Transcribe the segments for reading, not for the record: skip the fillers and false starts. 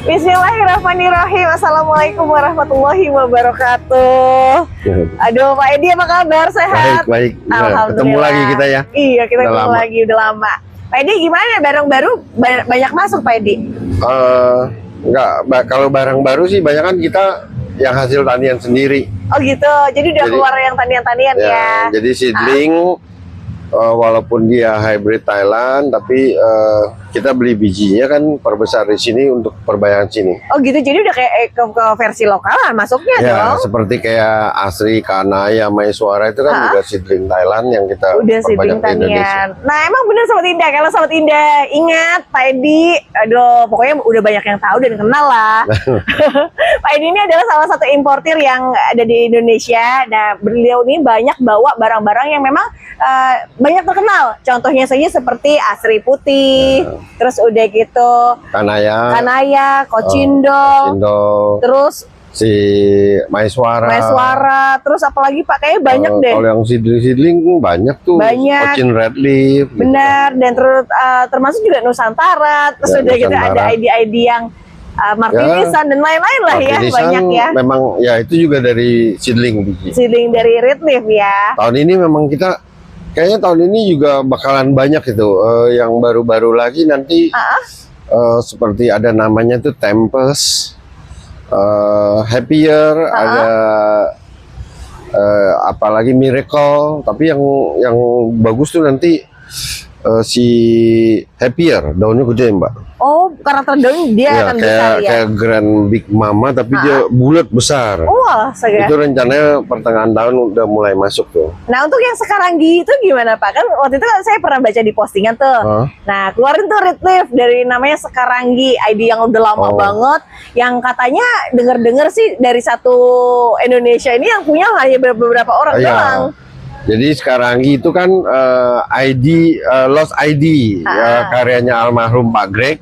Bismillahirrahmanirrahim. Assalamualaikum warahmatullahi wabarakatuh. Aduh, Pak Edi apa kabar? Sehat? Baik. Alhamdulillah. Ketemu lagi kita ya. Iya, kita Udah ketemu lama. lagi udah lama. Pak Edi gimana? Barang baru banyak masuk Pak Edi? Kalau barang baru sih banyak kan kita yang hasil tanian sendiri. Oh gitu. Jadi udah keluar yang tanian-tanian ya. Jadi seedling walaupun dia hybrid Thailand, tapi kita beli bijinya kan perbesar di sini untuk perbayangan sini. Oh gitu. Jadi udah kayak ke versi lokalan masuknya Ya, dong. seperti kayak Asri, Kanaya, Maeswara itu kan juga seedling Thailand yang kita Udah seedling perbanyak di Indonesia. tanian. Nah emang bener Sobat Indah, kalau Sobat Indah ingat Pak Edi, aduh pokoknya udah banyak yang tahu dan kenal lah. Pak Edi ini adalah salah satu importir yang ada di Indonesia. Nah beliau ini banyak bawa barang-barang yang memang banyak terkenal. Contohnya saja seperti Asri Putih, terus udah gitu Kanaya, Kocindol, terus si Maeswara, terus apalagi Pak, kayaknya banyak deh. Kalau yang seedling banyak tuh. Banyak. Cocin Red Leaf. Benar, dan termasuk juga Nusantara. Terus Ya, udah gitu Nusantara. ada ID-ID yang Martinisan dan lain-lain lah ya, Martinisan banyak ya. Memang ya itu juga dari seedling biji. Seedling dari Red Leaf ya. Tahun ini memang kita kayaknya tahun ini juga bakalan banyak itu yang baru-baru lagi nanti seperti ada namanya tuh Tempest, Happier, ada apalagi Miracle, tapi yang bagus tuh nanti si Happier, daunnya gede Mbak. Oh, karakter daun dia akan besar ya. Kayak Grand Big Mama tapi dia bulat besar. Wah, Itu rencananya pertengahan tahun udah mulai masuk tuh. Nah, untuk yang Sekarangi itu gimana Pak? Kan waktu itu kan saya pernah baca di postingan tuh. Nah, keluarin tuh Red Leaf dari namanya Sekarangi, ID yang udah lama banget. Yang katanya dengar-dengar sih dari satu Indonesia ini yang punya hanya beberapa orang doang. Jadi sekarang itu kan Lost ID karyanya almarhum Pak Greg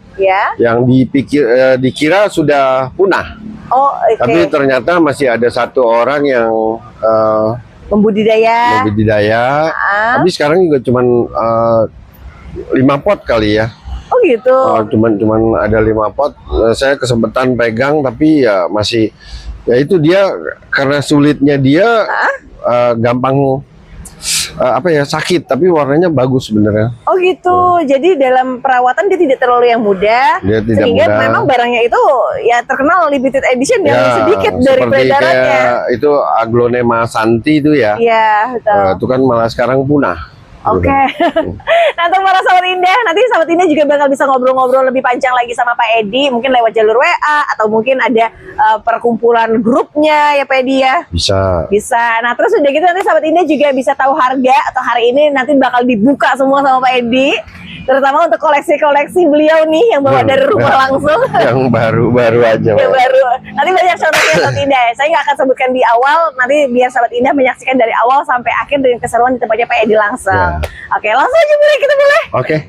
yang dikira sudah punah. Tapi ternyata masih ada satu orang yang membudidaya. Tapi sekarang juga cuman 5 pot kali ya. Oh gitu. Cuman ada 5 pot. Saya kesempatan pegang tapi ya masih ya itu dia karena sulitnya dia gampang sakit, tapi warnanya bagus sebenarnya. Oh gitu. Jadi dalam perawatan dia tidak terlalu yang mudah. Sehingga memang barangnya itu ya terkenal limited edition yang sedikit dari peredarannya. Itu Aglonema Santi itu ya. Iya, betul. Itu kan malah sekarang punah. Oke. Nah, untuk para Sobat Indah, nanti Sobat Indah juga bakal bisa ngobrol-ngobrol lebih panjang lagi sama Pak Edi, mungkin lewat jalur WA atau mungkin ada perkumpulan grupnya ya Pak Edi ya. Bisa. Nah, terus udah gitu nanti Sobat Indah juga bisa tahu harga atau hari ini nanti bakal dibuka semua sama Pak Edi. Terutama untuk koleksi-koleksi beliau nih yang bawa dari rumah langsung. Yang baru-baru aja. Yang baru. Nanti banyak contohnya Sobat Indah. Saya nggak akan sebutkan di awal, nanti biar Sobat Indah menyaksikan dari awal sampai akhir dengan keseruan di tempatnya Pak Edi langsung. Oke, langsung aja boleh kita mulai.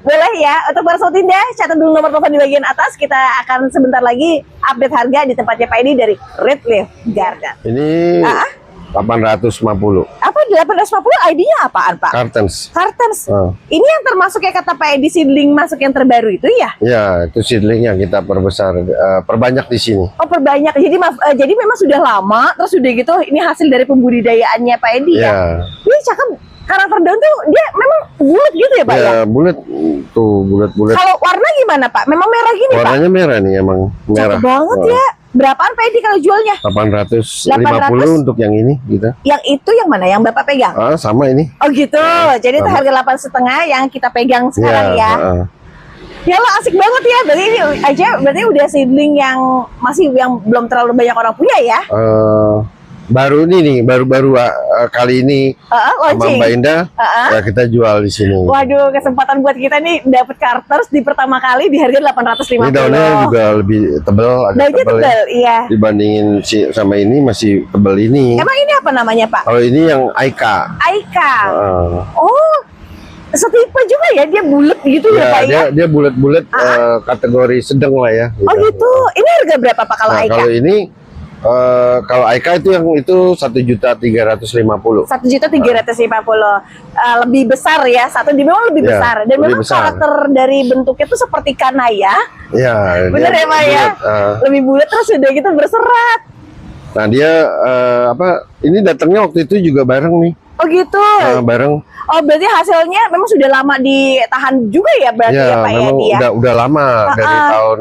Boleh ya. Untuk para Sobat Indah, catat dulu nomor telepon di bagian atas. Kita akan sebentar lagi update harga di tempatnya Pak Edi dari Red Leaf Garden. Ini 850. Apa 850 ID-nya apaan Pak? Kartens. Ini yang termasuk ya kata Pak Edi seedling masuk yang terbaru itu ya? Ya, itu seedling yang kita perbanyak di sini. Oh, perbanyak. Jadi memang sudah lama, terus udah gitu ini hasil dari pembudidayaannya Pak Edi ya? Ini cakep. Karakter daun tuh dia memang bulat gitu ya Pak ya? Bulat tuh, bulat-bulat. Kalau warna gimana Pak? Memang merah gini Pak? Warnanya merah nih, emang merah. Cakep banget ya. Berapaan Pak Edi kalau jualnya? 850 untuk yang ini gitu. Yang itu yang mana? Yang Bapak pegang? Sama ini. Oh gitu. Jadi itu harga 8,5 yang kita pegang sekarang ya. Ya lo asik banget ya. Berarti ini aja berarti udah seedling yang belum terlalu banyak orang punya ya? Baru ini nih, baru-baru kali ini sama Mbak Indah ya kita jual di sini. Waduh, kesempatan buat kita nih dapat Carters di pertama kali di harga 850. Ini daunnya juga lebih tebal, agak tebal ya. Iya. Dibandingin sama ini masih tebal ini. Emang ini apa namanya Pak? Kalau ini yang Aika. Oh, setipe juga ya, dia bulat gitu ya Pak ya? Dia bulat-bulat kategori sedang lah ya. Gitu. Oh gitu. Ini harga berapa Pak kalau Aika? Kalau ini Kalau Aika itu 1.350.000. 1.350.000. Lebih besar ya, satu di memang lebih Ya, besar. Dan lebih memang besar. karakter dari bentuknya itu seperti kanaya. Ya, Bener dia ya Pak ya? bulat, Lebih bulat terus udah gitu berserat. Nah dia ini datangnya waktu itu juga bareng nih. Oh gitu. Bareng. Oh berarti hasilnya memang sudah lama ditahan juga ya berarti ya, Pak memang Yadi ya? udah lama dari tahun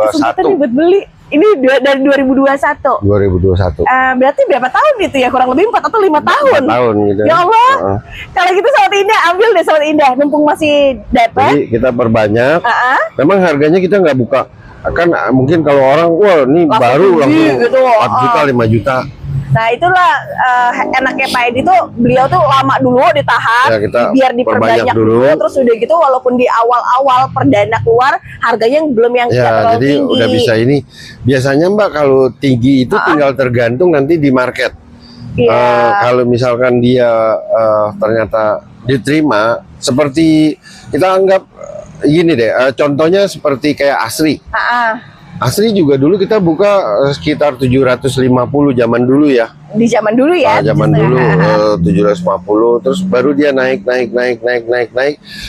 Kita 2021. buat beli. Ini dari 2021. 2021. Berarti berapa tahun itu ya? Kurang lebih 4 atau 5 tahun. 4 tahun gitu. Ya Allah. Kalau gitu Sobat Indah, ambil deh Sobat Indah. Mumpung masih dapat. Jadi kita perbanyak. Memang harganya kita nggak buka. Kan mungkin kalau orang, wah ini Langsung baru tinggi langsung gitu. 4 juta, 5 juta. Nah itulah enaknya Pak Edi tuh, beliau tuh lama dulu ditahan, Ya, kita biar diperbanyak perbanyak dulu. dulu. Terus udah gitu walaupun di awal-awal perdana keluar harganya belum yang tidak Ya, terlalu jadi tinggi. udah bisa ini. Biasanya Mbak kalau tinggi itu tinggal tergantung nanti di market. Iya. Kalau misalkan dia ternyata diterima, seperti kita anggap gini deh, contohnya seperti kayak Asri. Asri juga dulu kita buka sekitar 750 zaman dulu ya. Di zaman dulu ya. Zaman dulu 750, terus baru dia naik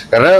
karena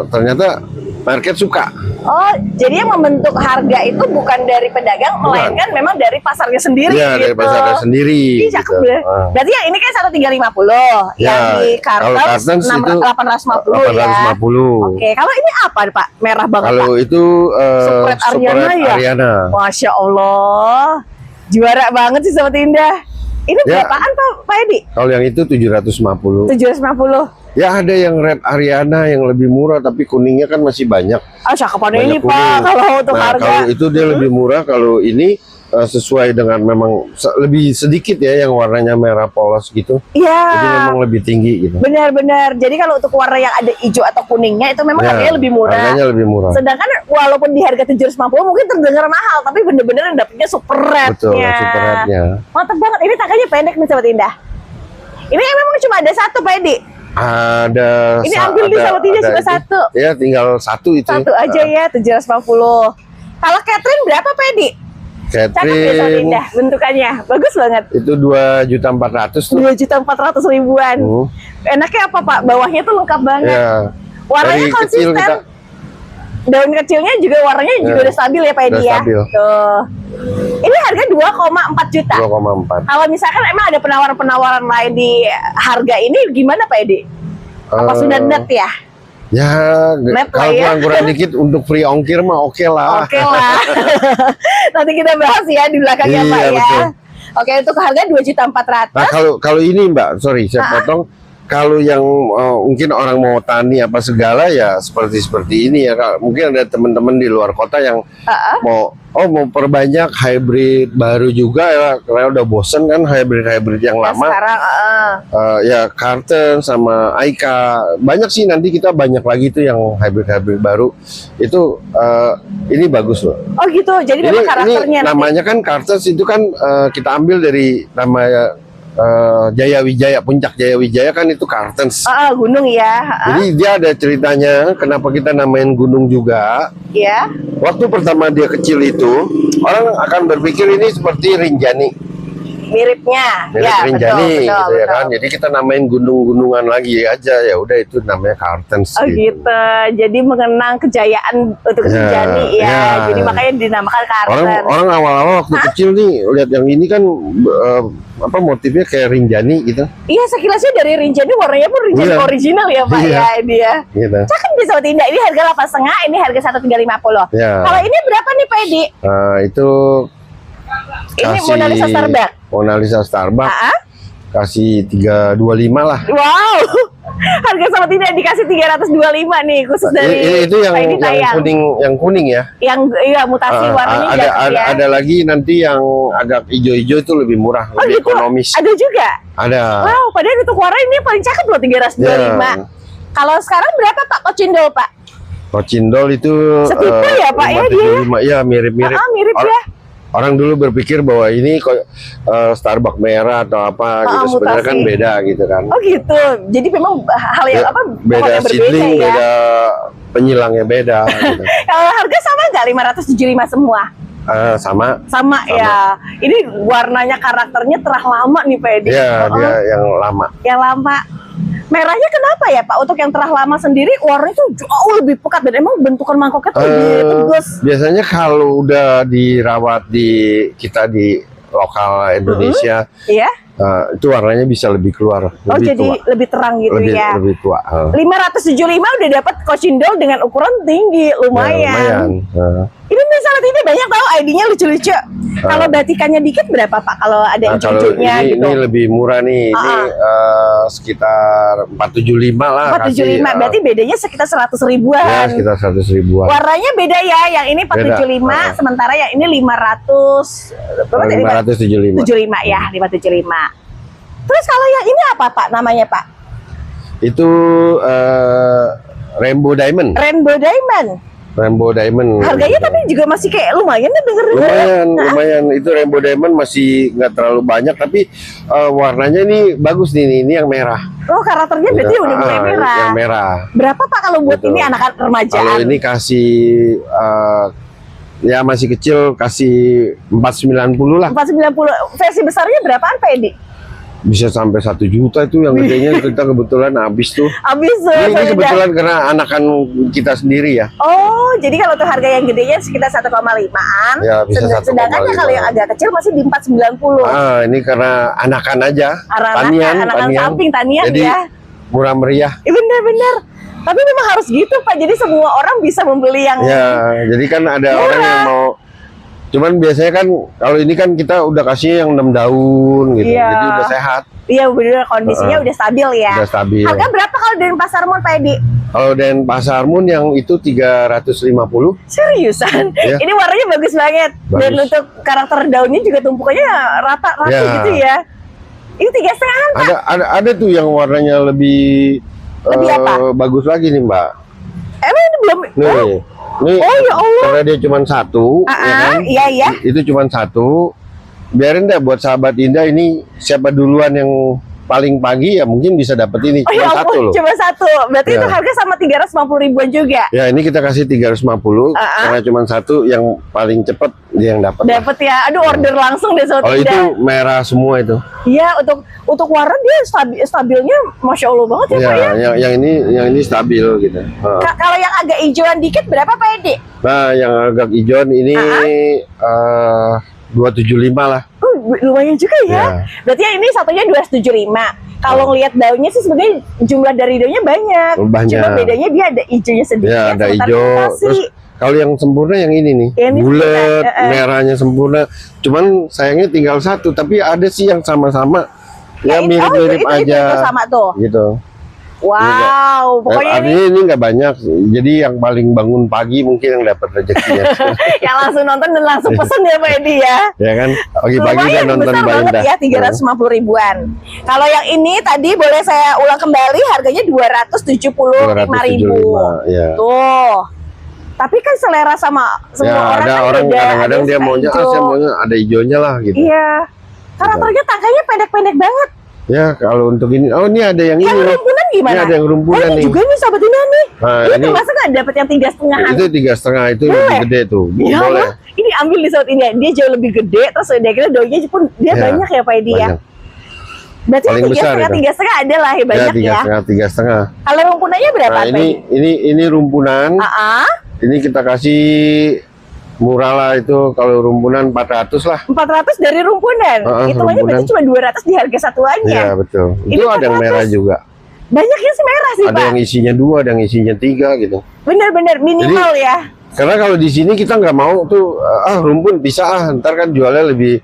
ternyata market suka. Oh, jadi yang membentuk harga itu bukan dari pedagang, melainkan memang dari pasarnya sendiri. Iya, gitu. dari pasarnya sendiri. Ih, cakep deh. Berarti yang ini kan 1.350, yang di Kartens 850 ya. 850. Oke, kalau ini apa Pak? Merah banget Kalau Pak. itu Spread Ariana ya? Ariana. Masya Allah, juara banget sih Sobat Indah. Ini Ya. berapaan Pak Edi? Kalau yang itu 750. 750. Ya ada yang red Ariana yang lebih murah tapi kuningnya kan masih banyak. Cakepannya ini Banyak Pak, kuning. kalau untuk Nah, harga. kalau itu dia lebih murah, kalau ini sesuai dengan memang lebih sedikit ya yang warnanya merah polos gitu. Iya. Jadi memang lebih tinggi gitu. Benar-benar. Jadi kalau untuk warna yang ada hijau atau kuningnya itu memang Ya, harganya lebih murah. Harganya lebih murah. Sedangkan walaupun di harga 750 mungkin terdengar mahal, tapi bener-bener yang dapetnya super Betul, red-nya. super red-nya. Mantap banget. Ini tangkanya pendek nih Sobat Indah. Ini memang cuma ada satu Pak Edi. Ada. Ini ambil di Sobat Indah cuma itu. satu. Ya tinggal satu itu. Satu aja ya 750. Kalau Catherine berapa Pak Edi? Cakep ya Sobat Catherine Indah bentukannya. Bagus banget. itu 2.400.000 tuh. 2.400.000-an. Enaknya apa Pak? Bawahnya tuh lengkap banget. Ya. Warnanya Dari kecil konsisten. kita. Daun kecilnya juga warnanya juga udah stabil ya Pak Edi Udah ya. stabil. Tuh. Ini harga 2,4 juta. 2,4. Kalau misalkan emang ada penawaran-penawaran lain di harga ini gimana Pak Edi? Apa sudah net ya? Ya, Net kalau lah ya. kurang-kurang dikit untuk free ongkir mah oke lah. Oke lah. Nanti kita bahas ya di belakangnya Iya, Pak ya. betul. Oke, untuk harga 2.400.000. Nah, kalau ini Mbak, sorry saya potong. Kalau yang mungkin orang mau tani apa segala ya seperti ini ya. Mungkin ada teman-teman di luar kota yang mau perbanyak hybrid baru juga ya, karena udah bosen kan hybrid yang lama. Sekarang Ya Karten sama Aika banyak sih, nanti kita banyak lagi tuh yang hybrid baru itu. Ini bagus loh. oh gitu. Jadi memang karakternya ini nanti. namanya kan Kartens itu kan kita ambil dari nama Jaya Wijaya, puncak Jaya Wijaya kan itu Kartens. Gunung ya. Jadi dia ada ceritanya kenapa kita namain gunung juga. Ya. Waktu pertama dia kecil itu orang akan berpikir ini seperti Rinjani. Miripnya. Mirip Ya, Rinjani betul, gitu ya kan. Jadi kita namain gunung-gunungan lagi aja, ya udah itu namanya Kartens. Oh gitu. Jadi mengenang kejayaan untuk Ya, Rinjani ya. ya. Jadi makanya dinamakan Karten. Orang awal-awal waktu kecil nih lihat yang ini kan motifnya kayak Rinjani gitu. Iya, sekilasnya dari Rinjani warnanya pun Rinjani Iya. original ya Pak Iya. ya ini ya. Gitu. Cakep nih Sobat Indah. Ini harga 8,5, ini harga 1.350. Ya. Kalau ini berapa nih Pak Edi? Itu Ini Mona Lisa Starbucks. Mona Lisa Starbucks. Kasih 325 lah. Wow. Harga Sobat Indah dikasih 325 nih khusus dari Itu yang Pak Edi tayang. kuning ya. Yang iya mutasi warnanya jatuh ya. Ada lagi nanti yang agak hijau-hijau itu lebih murah, lebih gitu? ekonomis. Ada juga. Ada. Wow, padahal untuk warna ini paling cakep loh 325. Ya. Kalau sekarang berapa Pak Kocindol Pak? Kocindol itu Setipe ya Pak ya dia? 575. Ya mirip-mirip. Mirip ya. Orang dulu berpikir bahwa ini Starbucks merah atau apa gitu, sebenarnya kan mutasi. beda gitu kan. Oh gitu. Jadi memang hal yang Ya, pokoknya beda berbeda seedling, ya. beda penyilangnya beda gitu. Kalau harga sama nggak 575 semua? Sama. Sama ya. Ini warnanya, karakternya terah lama nih Pak Edi. Iya, dia yang lama. Yang lama. Merahnya kenapa ya Pak? Untuk yang terah lama sendiri warnanya tuh jauh lebih pekat dan emang bentukan mangkoknya tuh lebih tegas. Biasanya kalau udah dirawat di lokal Indonesia, iya. Itu warnanya bisa lebih keluar, lebih jadi tua. lebih terang gitu ya. Lebih tua. 575 udah dapat kocindol dengan ukuran tinggi, lumayan. Ini misalnya ini banyak tahu ID-nya lucu-lucu. Kalau batikannya dikit berapa Pak? Kalau ada yang cucunya gitu. Ini lebih murah nih. Ini sekitar 475 lah. 475, berarti bedanya sekitar 100 ribuan. Ya, sekitar 100 ribuan. Warnanya beda ya, yang ini 475, sementara yang ini 575 ya, 575. Terus kalau yang ini apa Pak namanya Pak? Itu Rainbow Diamond. Rainbow Diamond. Rainbow Diamond. Harganya tapi juga masih kayak lumayan ya lumayan. Itu Rainbow Diamond masih nggak terlalu banyak, tapi warnanya ini bagus nih. Ini yang merah. Oh, karakternya berarti udah mulai merah. Yang merah. Berapa Pak kalau buat ini anak remajaan? Kalau ini kasih ya masih kecil, kasih 490 lah. 490. Versi besarnya berapaan Pak Edi? Bisa sampai 1 juta itu yang gedenya. Kita kebetulan habis tuh. Habis tuh. Ini kebetulan karena anakan kita sendiri ya. Oh, jadi kalau tuh harga yang gedenya sekitar 1,5-an. Ya, bisa 1,5. Sedangkan kalau yang agak kecil masih di 490. Ini karena anakan aja. Anakan samping tanian. Jadi, ya. Murah meriah. Bener-bener. Tapi memang harus gitu Pak. Jadi semua orang bisa membeli yang. Ya, jadi kan ada murah. Orang yang mau. Cuman biasanya kan kalau ini kan kita udah kasih yang 6 daun gitu, jadi udah sehat. Iya bener, kondisinya udah stabil ya. Udah stabil. Harga berapa kalau Denpasar Moon Pak Edi? Kalau Denpasar Moon yang itu 350. Seriusan? Ya. Ini warnanya bagus banget. Dan untuk karakter daunnya juga tumpukannya rata-rata gitu ya. Ini 3,5 Pak. Ada tuh yang warnanya lebih apa? Bagus lagi nih Mbak. Emang ini belum? Nih. Nih, ya Allah. Karena dia cuma satu, ya kan? Iya. Itu cuma satu. Biarin deh buat sahabat Indah ini siapa duluan yang paling pagi ya mungkin bisa dapat ini. Cuma satu loh. Cuma satu. Berarti itu harga sama 350 ribuan juga. Ya ini kita kasih 350 karena cuma satu yang paling cepat dia yang dapat. Dapat ya. Aduh order langsung deh Sobat Indah. Itu merah semua itu. Iya untuk warna dia stabilnya Masya Allah banget ya Pak ya. Yang ini stabil gitu. Kalau yang agak hijauan dikit berapa Pak Edi? Nah yang agak hijauan ini 275 lah. Lumayan juga ya. Berarti yang ini satunya 275. Kalau ngelihat daunnya sih sebenarnya jumlah dari daunnya banyak. Cuma bedanya dia ada hijaunya sedikit. Ya, ada hijau. Terus kalau yang sempurna yang ini nih. Bulat, merahnya sempurna. Cuman sayangnya tinggal satu, tapi ada sih yang sama-sama. Ya mirip-mirip aja. Itu sama tuh. Gitu. Wow, pokoknya ini nggak banyak, jadi yang paling bangun pagi mungkin yang dapat rezekinya. Yang langsung nonton dan langsung pesen ya Pak Edi ya. Ya kan, pagi-pagi kan nonton banget ya 350 ribuan. Kalau yang ini tadi boleh saya ulang kembali harganya 275.000. Ya. Tuh. Tapi kan selera sama semua orang ada kan orang beda. Kadang-kadang dia maunya saya maunya ada hijaunya lah gitu. Iya. Karakternya tangkainya pendek-pendek banget. Ya kalau untuk ini, ini ada yang ini. Yang rumpunan gimana? Ini ada yang rumpunan nih. Ini juga nih Sobat Indah nih. Nah, ini termasuk nggak dapat yang 3,5? Itu 3,5 itu lebih gede tuh. Ya, boleh. Ini ambil di Sobat Indah. Dia jauh lebih gede. Terus udah kira daunnya pun dia banyak ya Pak Edi ya. Berarti 3,5 ada lah ya banyak ya. 3,5. Kalau rumpunannya berapa? Nah ini rumpunan. Ini kita kasih murah lah itu, kalau rumpunan 400 lah. 400 dari rumpunan. Itu aja berarti cuma 200 di harga satuannya. Iya betul. Itu ada yang merah juga. Banyaknya sih merah sih ada Pak. Yang isinya 2, ada yang isinya 3 gitu. Bener-bener minimal. Jadi, ya. Karena kalau di sini kita nggak mau tuh rumpun bisa ntar kan jualnya lebih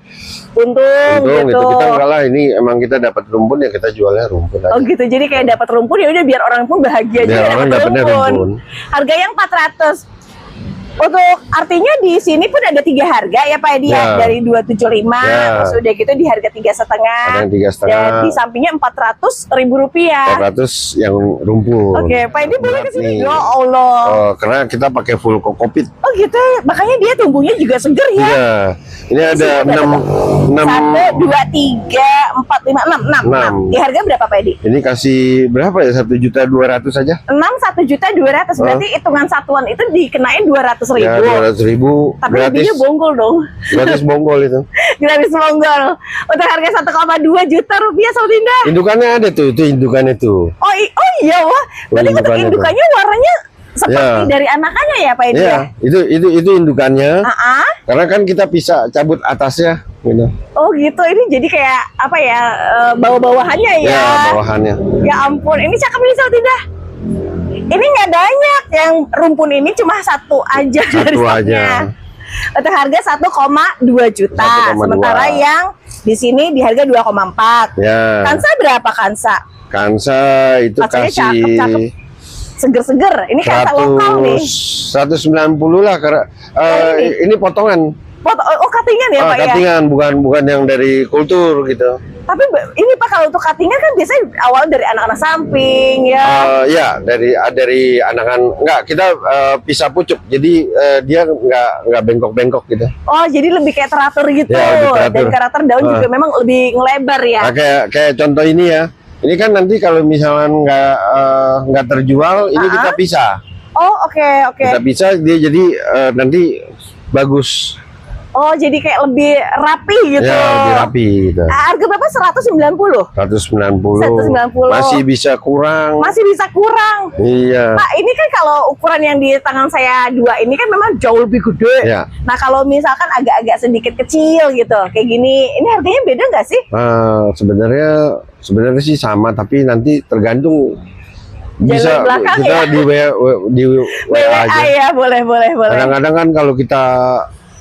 untung gitu. Kita enggak lah, ini emang kita dapat rumpun ya kita jualnya rumpun aja. Oh gitu. Jadi kayak dapat rumpun ya udah biar orang pun bahagia juga dapat rumpun. Harga yang 400. Untuk artinya di sini pun ada 3 harga ya Pak Edi ya. Dari 275 terus udah gitu di harga 3,5. Dan di sampingnya 400.000 rupiah. 400 yang rumpun. Oke, Pak Edi boleh kesini. Ya Allah. Karena kita pakai full kokopit. Oh gitu, makanya dia tumbuhnya juga seger ya. Iya. Ini ada 6 1, 2, 3, 4, 5, 6. Di harga berapa Pak Edi? Ini kasih berapa ya? 1.200.000 saja. 1.200.000 berarti hitungan satuan itu dikenain 200 200.000. Ya, 200.000 Tapi gratis. lebihnya bonggol dong. Gratis bonggol itu. Gratis bonggol. Untuk harga 1,2 juta rupiah Sobat Indah. Indukannya ada tuh, itu indukannya tuh. Oh iya wah. Berarti untuk indukannya indukannya warnanya seperti Ya. dari anakannya ya Pak Edi ya? Iya, itu indukannya. Ah. Karena kan kita bisa cabut atasnya, gitu. Oh gitu, ini jadi kayak apa ya, bawah-bawahannya ya? Ya, bawahannya. Ya ampun, ini cakep nih Sobat Indah. Ini nggak banyak, yang rumpun ini cuma satu aja dari Satu stoknya. aja. Untuk harga 1,2 juta. 1,2. Sementara yang di sini di harga 2,4. Ya. Kansa berapa Kansa? Kansa itu Rasanya kasih cakep. Seger-seger. Ini Kansa lokal nih. 190 lah karena ini potongan. Oh, cuttingan ya Pak ya? Cuttingan, bukan yang dari kultur gitu. Tapi ini Pak, kalau untuk cuttingan kan biasanya awal dari anak-anak samping ya. Ya dari anakan enggak kita pisah pucuk. Jadi dia enggak bengkok-bengkok gitu. Oh, jadi lebih kayak teratur gitu. Ya, lebih teratur. Dan karakter daun juga memang lebih ngelebar ya. Nah, kayak contoh ini ya. Ini kan nanti kalau misalkan nggak terjual, ini kita pisah. Oh, oke. Kita pisah dia jadi nanti bagus. Oh, jadi kayak lebih rapi gitu. Ya, lebih rapi gitu. Harga berapa? 190. 190. Masih bisa kurang. Masih bisa kurang. Iya. Pak, ini kan kalau ukuran yang di tangan saya 2 ini kan memang jauh lebih gede. Ya. Nah, kalau misalkan agak-agak sedikit kecil gitu, kayak gini, ini harganya beda nggak sih? Sebenarnya sih sama, tapi nanti tergantung. Bisa belakang kita ya? di WA aja. Ya, boleh. Kadang-kadang kan kalau kita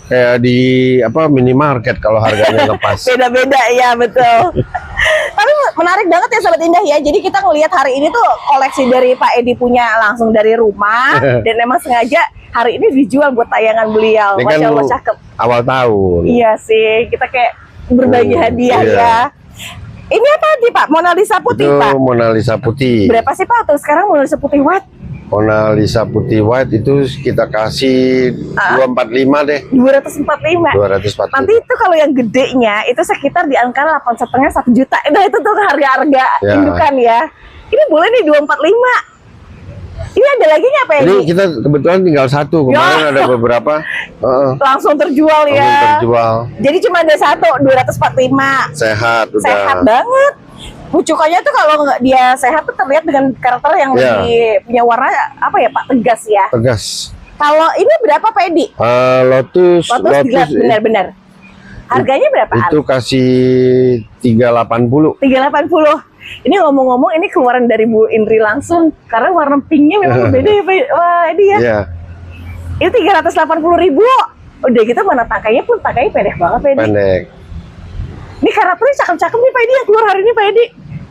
kayak di minimarket kalau harganya ngepas. Beda-beda ya, betul. Tapi menarik banget ya Sobat Indah ya. Jadi kita ngelihat hari ini tuh koleksi dari Pak Edi punya langsung dari rumah dan memang sengaja hari ini dijual buat tayangan beliau. Ini Masya Allah kan cakep. Awal tahun. Iya sih, kita kayak berbagi hadiah iya. ya. Ini apa nih Pak? Mona Lisa putih Itu Pak. Mona Lisa putih. Berapa sih Pak? Terus sekarang Mona Lisa putih white? Mona Lisa putih white itu kita kasih 245 deh. 245. 245. Nanti itu kalau yang gedenya itu sekitar di angka 8,5 1 juta. Itu tuh harga-harga Ya. indukan ya. Ini boleh nih 245. Ini ada lagi nggak Pak Ini Edi? kita kebetulan tinggal satu. Kemarin ada beberapa. Langsung terjual ya. Langsung terjual. Jadi cuma ada satu 245. Sehat udah. Sehat banget. Pucukannya tuh kalau nggak dia sehat tuh terlihat dengan karakter yang lebih punya warna apa ya Pak, tegas ya. Tegas. Kalau ini berapa Pak Edi? Lotus benar-benar. Harganya berapa? Itu kasih 380. 380. Ini ngomong-ngomong ini keluaran dari Bu Indri langsung karena warna pinknya memang beda ya Pak. Wah ini ya. Iya. Ini 380.000. Udah gitu mana tangkainya pun tangkainya pendek banget Pak Edi. Pendek. Ini karakternya cakep-cakep nih Pak Edi yang keluar hari ini Pak Edi.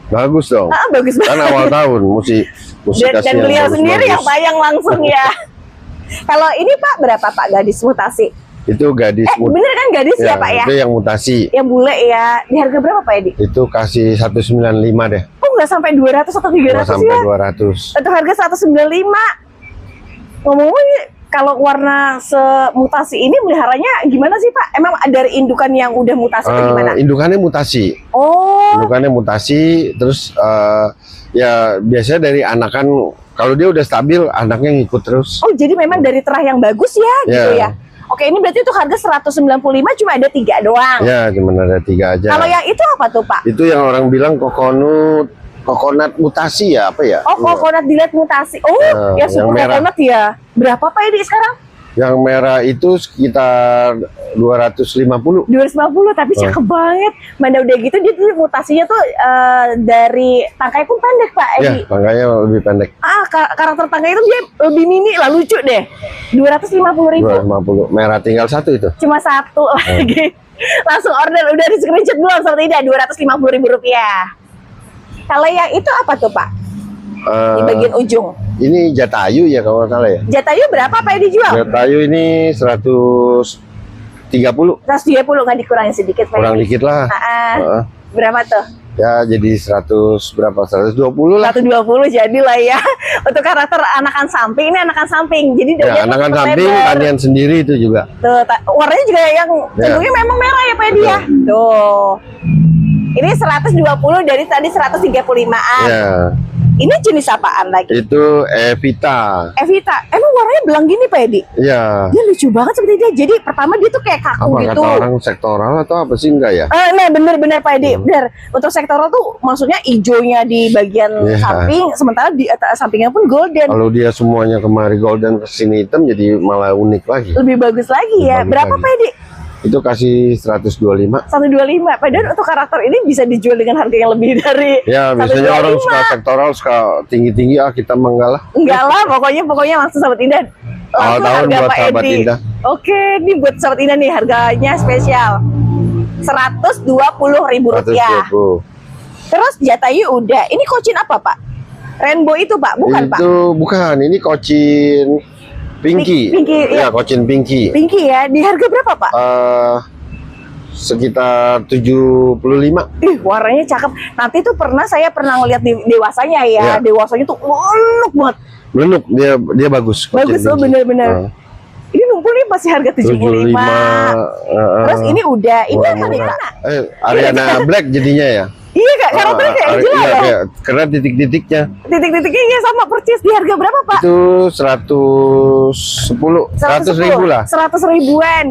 Bagus dong. Bagus banget. Kan awal tahun mesti dan beliau sendiri yang tayang langsung ya. Kalau ini Pak berapa Pak gadis mutasi? Itu gadis bener kan gadis ya Pak ya? Itu yang mutasi. Yang bule ya. Di harga berapa Pak Edi? Itu kasih 195 deh. Oh nggak sampai 200 atau 300 Nggak sampai ya? 200. Untuk harga 195. Ngomong-ngomong ini kalau warna semutasi ini meliharanya gimana sih Pak? Emang dari indukan yang udah mutasi atau gimana? Indukannya mutasi. Oh. Indukannya mutasi, terus ya biasanya dari anakan kalau dia udah stabil anaknya ngikut terus. Oh jadi memang dari terah yang bagus ya, gitu ya? Oke ini berarti untuk harga 195 cuma ada 3 doang. Ya cuma ada 3 aja. Kalau yang itu apa tuh Pak? Itu yang orang bilang kokonat mutasi ya apa ya? Oh kokonat dilet mutasi. Oh ya super kokonat ya. Berapa Pak ini sekarang? Yang merah itu sekitar 250. 250 tapi cakep banget. Mana udah gitu dia tuh mutasinya tuh dari tangkai pun pendek Pak Edi. Ya tangkainya lebih pendek. Karakter tangkai itu dia lebih mini lah, lucu deh. 250.000. 250. Merah tinggal satu itu. Cuma satu lagi. Langsung order udah di screenshot belum seperti ini 250.000 rupiah. Kalau yang itu apa tuh Pak? Di bagian ujung. Ini Jatayu ya kalau nggak salah ya. Jatayu berapa Pak dijual? Jatayu ini 130. 120 nggak dikurangin sedikit Pak? Kurang dikit lah. Berapa tuh? Ya jadi 100 berapa? 120 lah. 120 jadilah ya. Untuk karakter anakan samping ini anakan samping. Jadi ya, anakan samping tanian sendiri itu juga. Tuh, warnanya juga yang cenderungnya memang merah ya Pak Edi ya. Tuh. Ini 120 dari tadi 135-an. Ya. Ini jenis apaan lagi? Itu Evita. Evita. Emang warnanya belang gini Pak Edi? Iya. Dia lucu banget seperti dia. Jadi pertama dia tuh kayak kaku Apa gitu. kata orang sektoral atau apa sih, enggak ya? Nah bener-bener Pak Edi. Bener. Untuk sektoral tuh maksudnya hijaunya di bagian samping, sementara di sampingnya pun golden. Kalau dia semuanya kemari golden kesini hitam, jadi malah unik lagi. Lebih bagus lagi ya. Bagus Berapa lagi. Pak Edi? Itu kasih 125. 125. Padahal untuk karakter ini bisa dijual dengan harga yang lebih dari Ya, biasanya orang suka sektoral, suka tinggi-tinggi, kita menggalah. Enggak lah, pokoknya langsung Sahabat Indah. Awal Langsung tahun harga buat Pak Sahabat Edi. Indah. Oke, ini buat Sahabat Indah nih harganya spesial. Rp120.000. 120. Terus Jatayu udah. Ini kocin apa Pak? Rainbow itu Pak, bukan Pak? Itu bukan, ini kocin Pinky. Pinky, ya, ya. kocin Pinky. Pinky ya, di harga berapa Pak? Sekitar 75. Warnanya cakep. Nanti tuh saya pernah ngeliat di dewasanya ya. Dewasanya tuh meluk banget. Meluk, dia bagus. Bagus tuh bener-bener. Ini numpul nih masih harga 75. Terus ini udah, ini akan di mana? Ariana Black jadinya ya. Iya Kak, karakternya kayak Angela iya, loh. karena titik-titiknya. Titik-titiknya iya sama persis. Di harga berapa Pak? Itu 100 ribu lah. 100 ribuan.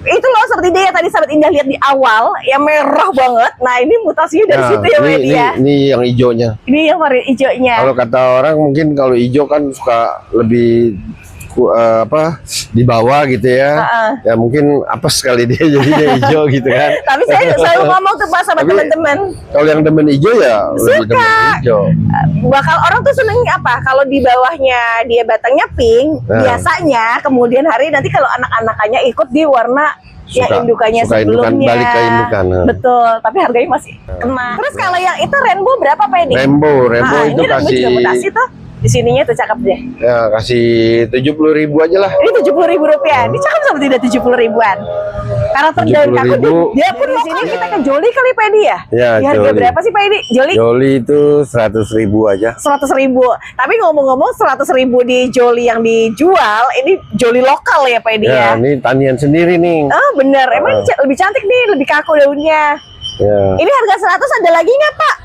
Itu loh seperti dia tadi Sahabat Indah lihat di awal yang merah banget. Nah ini mutasinya dari situ ya Pak ya. Ini yang hijaunya. Ini yang varian hijaunya. Kalau kata orang mungkin kalau hijau kan suka lebih di bawah gitu ya. Ya mungkin apa sekali dia jadinya hijau gitu kan. Tapi saya selalu ngomong tuh Pak sama teman-teman. Kalau yang demen hijau ya lebih demen hijau. Bakal orang tuh seneng apa? Kalau di bawahnya dia batangnya pink, biasanya kemudian hari nanti kalau anak-anakannya ikut di warna yang indukannya sebelumnya. Balik ke indukan. Betul, tapi harganya masih kena. Terus kalau yang itu rainbow berapa Pak Edi? Rainbow itu ini kasih juga mutasi tuh. Di sininya tuh cakep deh. Ya kasih 70.000 aja lah. Ini 70.000 rupiah. Ini cakep sama tidak 70 ribuan. Karakter daun kaku dia pun di sini kita ke Joli kali Pak Edi ya? Ya, di harga Joli. berapa sih Pak Edi? Joli itu 100.000 aja. 100.000. Tapi ngomong-ngomong 100.000 di Joli yang dijual, ini Joli lokal ya Pak Edi ya? Ya, ini tanian sendiri nih. Oh bener, emang lebih cantik nih, lebih kaku daunnya. Ya. Ini harga 100 ada lagi nggak Pak?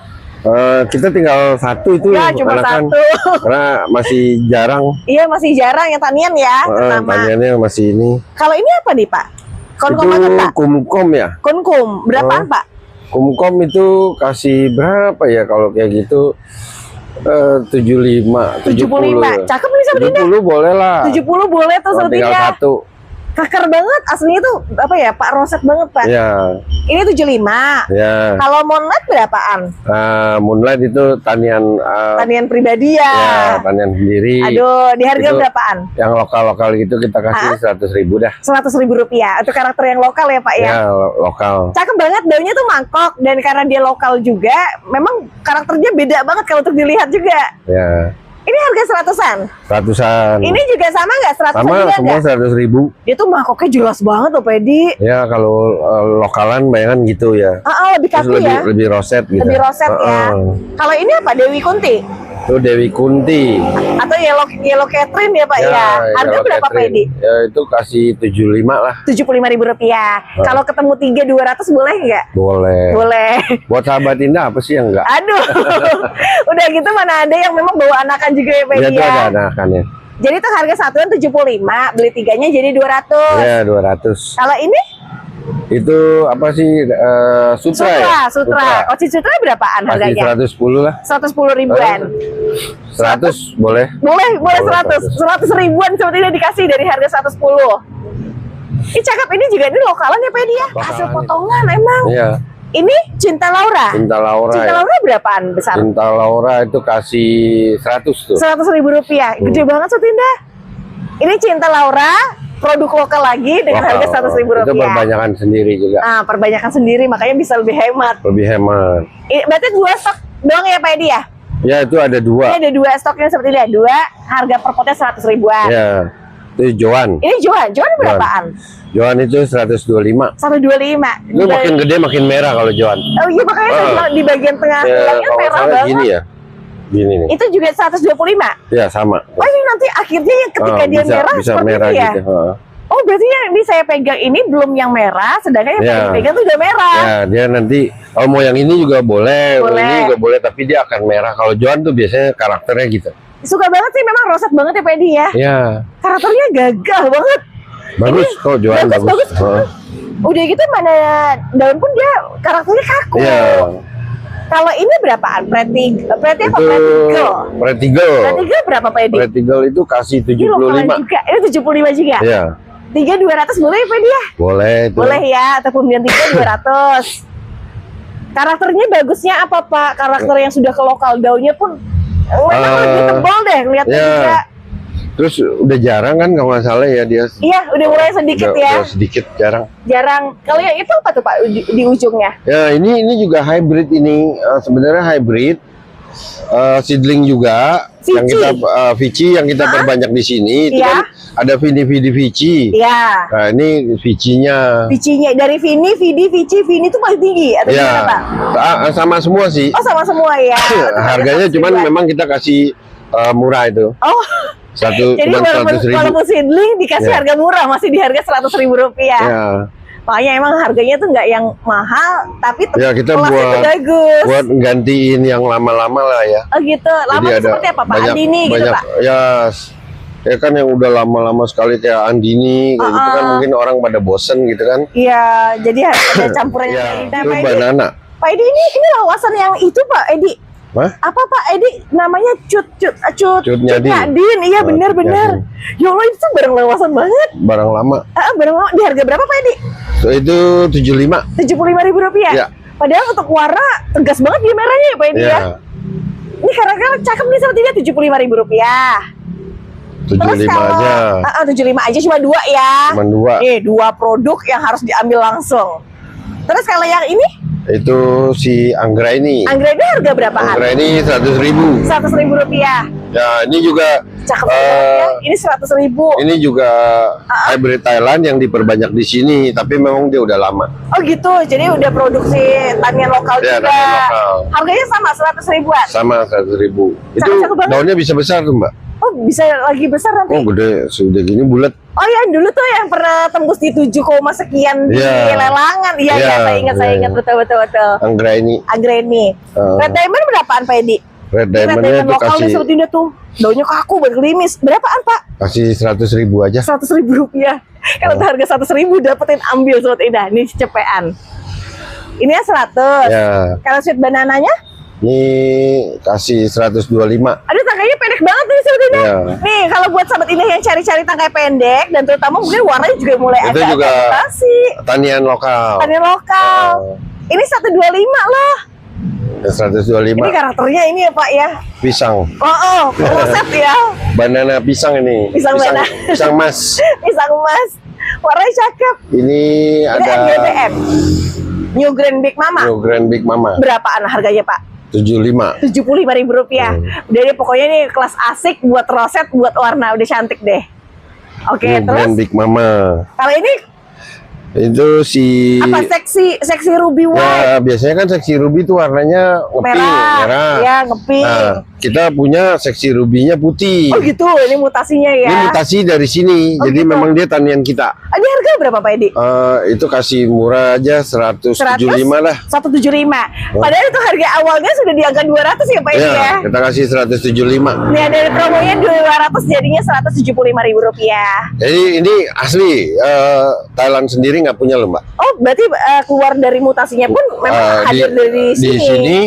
Kita tinggal satu itu ya, cuma kan, satu. karena masih jarang. Iya masih jarang yang tanian ya. Taniannya masih ini. Kalau ini apa nih Pak? Konkom itu apa Pak? kumkom ya. Konkom berapaan Pak? Kumkom itu kasih berapa ya kalau kayak gitu? 75, 75. Cakep nih Sahabat Indah. 70 boleh lah. 70 boleh tuh Sahabat tinggal Indah. satu. Kakar banget, aslinya tuh apa ya Pak, roset banget Pak. Ya. Ini 75. Ya. Kalau Moonlight berapaan? Moonlight itu tanian Tanian pribadi ya. Ya, tanian sendiri. Aduh, di harga Itu berapaan? Yang lokal-lokal gitu kita kasih 100.000 dah. 100.000 rupiah. Itu karakter yang lokal ya Pak ya. Ya, lokal. Cakep banget, daunnya tuh mangkok dan karena dia lokal juga, memang karakternya beda banget kalau untuk dilihat juga. Ya. Ini harga 100-an. 100-an. Ini juga sama nggak 100-an Sama juga semua nggak? 100.000. Dia tuh mangkoknya jelas banget loh Pedi. Ya kalau lokalan bayangan gitu ya. Lebih kaku Terus ya. lebih roset gitu. Lebih roset ya. Kalau ini apa? Dewi Kunti? Itu Dewi Kunti. Atau Yellow Catherine ya Pak ya? Harga Yellow berapa Catherine. Pedi? Ya itu kasih 75 lah. 75.000 rupiah. Kalau ketemu 3 200 boleh nggak? Boleh. Boleh. Buat Sahabat Indah apa sih yang enggak? Aduh, udah gitu mana ada yang memang bawa anakan juga ya Pak Ya itu ya? ada anakannya. Jadi tuh harga satuan 75, beli tiganya jadi 200. Ya 200. Kalau ini? Itu apa sih? Sutra ya? Sutra. Koci Sutra berapaan Kasih harganya? 110 lah. 110 ribuan. 100 boleh. Boleh 100. 100 ribuan sebetulnya dikasih dari harga 110. Ini cakep, ini juga ini lokalan ya Pak ya? Hasil potongan emang. Iya. Ini Cinta Laura. Cinta Laura. Cinta Laura berapaan besar? Cinta Laura itu kasih 100 tuh. 100.000 rupiah. Gede banget Sutinda. Ini Cinta Laura, produk lokal lagi dengan harga 100.000 rupiah. Itu perbanyakan sendiri juga. Nah, perbanyakan sendiri makanya bisa lebih hemat. Lebih hemat. Berarti 2 stok doang ya Pak Edi ya? Ya itu ada 2. Ini ada 2 stoknya seperti ini. 2 harga per potnya 100 ribuan. Ya. Itu Joan. Ini Joan berapaan? Joan itu 125. 125. Itu makin gede makin merah kalau Joan. Oh iya makanya saya bilang di bagian tengah tulangnya kalau merah salah banget. gini ya. Gini nih. Itu juga 125. Ya sama. Oh ini nanti akhirnya yang ketika dia merah bisa seperti merah itu ya? gitu. Oh berarti yang ini saya pegang ini belum yang merah, sedangkan yang Ya. saya pegang tuh udah merah. Ya dia nanti Kalau mau yang ini juga boleh, Boleh. ini juga boleh, tapi dia akan merah. Kalau Joan tuh biasanya karakternya gitu. Suka banget sih, memang roset banget ya Pak Edi ya. Ya, Karakternya gagah banget. bagus kok Joan, bagus. Heeh. Udah gitu mana daun pun dia karakternya kaku. Iya. Kalau ini berapaan? Pretty apa? Itu Pretty Girl. Pretty Girl berapa Pak Edi? Pretty Girl itu kasih Ini lokalan 75. juga. Ini 75 juga. Iya. 3.200 boleh ya Pak Edi ya? Boleh itu. Boleh ya, atau pembelian 3.200. Karakternya bagusnya apa Pak? Karakter yang sudah ke lokal daunnya pun memang lebih tebal deh lihatnya ya. juga. Terus udah jarang kan kalau nggak salah ya dia. Iya, udah mulai sedikit ya. Udah sedikit, jarang. Jarang. Kalau yang itu apa tuh Pak di ujungnya? Ya ini juga hybrid ini. Sebenarnya hybrid. Seedling juga Vici. yang kita Vici yang kita perbanyak di sini itu Iya. kan ada Vini Vici. Iya. Nah, ini Vicinya. Vicinya dari Vini, Vidi, Vici, Vini itu paling tinggi atau Ya, gimana Pak? sama semua sih. Oh sama semua ya. Harganya cuman memang kita kasih murah itu. Oh. Jadi Cuman walaupun seedling dikasih Ya. harga murah, masih di harga Rp100.000. Ya. Makanya emang harganya tuh nggak yang mahal, tapi Ya kita kelasnya tuh bagus. buat gantiin yang lama-lama lah ya. Oh gitu. Lama Jadi tuh seperti apa Pak? Andini gitu banyak, Pak? ya kan yang udah lama-lama sekali kayak Andini kayak gitu kan mungkin orang pada bosen gitu kan. Iya, jadi ada campuran Ya, yang itu banana. Pak Edi ini lawasan yang itu Pak Edi. Hah? Apa Pak Edi namanya Cut Nyadin. Nyadin. Iya Cut benar-benar. Ya Allah itu barang lawasan banget. Barang lama. Barang lama di harga berapa Pak Edi? Itu 75. Rp75.000. Ya. Padahal untuk warna tegas banget dia merahnya ya Pak Edi ya. Ya. Ini karena cakep nih sepertinya Rp75.000. 75 aja. 75 aja cuma 2 ya. Cuma 2. Nih 2 produk yang harus diambil langsung. Terus kalau yang ini? Itu si anggra ini. Anggrek harga berapaan? Anggra ini 100.000. Rp100.000. Ya, ini juga Cakep banget ya. Ini 100.000. ini juga hybrid Thailand yang diperbanyak di sini, tapi memang dia udah lama. Oh gitu. Jadi udah produksi tanian lokal Ya, juga. tanian lokal. Harganya sama 100.000-an. Sama 100.000. Itu Cakep banget. daunnya bisa besar tuh, Mbak. Oh bisa lagi besar nanti. Oh, gede, sudah gini bulat. Oh ya dulu tuh yang pernah tembus di 7, sekian di Iya. lelangan. Iya Iya, saya ingat betul. Anggra ini. Anggrek ini. Red Diamond berapaan Pak Edi? Red Red Diamond-nya Diamond itu lokal nih kasih seperti ini tuh. Daunnya kaku bergelimis. Berapaan Pak? kasih 100.000 aja. Rp100.000. Kalau tuh harga 100.000 dapetin ambil sobat Ida. Ini cepean. Ini ya 100. Ya, Kalau sweet banananya? ini kasih 125. Aduh tangkainya pendek banget nih sobat Ida. Ya. Nih kalau buat sahabat ini yang cari-cari tangkai pendek dan terutama mungkin warnanya juga mulai Itu agak juga mutasi. Tanian lokal. Tanian lokal. Ini 125 loh. Ya, 125. Ini karakternya ini ya Pak ya. Pisang. Oh, roset ya. Banana pisang ini. Pisang banana. Pisang mas. Pisang emas. Warnanya cakep. Ini Ini ada NGBM. New Grand Big Mama. New Grand Big Mama. Berapaan harganya Pak? 75. Rp75.000. Udah deh pokoknya nih kelas asik buat roset, buat warna udah cantik deh. Oke, New Grand terus Big Mama. kalau ini Itu si apa seksi ruby white ya biasanya kan seksi ruby itu warnanya ngepink, merah. ya ngepink. Nah, kita punya seksi rubinya putih. Oh gitu, ini mutasinya ya. Ini mutasi dari sini. Oh, jadi gitu. memang dia tanian kita. Ini harga berapa Pak Edi? Itu kasih murah aja 175 lah. 175. Padahal itu harga awalnya sudah di angka 200 ya Pak Edi ya. Ya, kita kasih 175. Nih ada promonya 200 jadinya Rp175.000. Jadi ini asli Thailand sendiri nggak punya loh Mbak. Oh berarti keluar dari mutasinya pun memang hadir dari sini. Di sini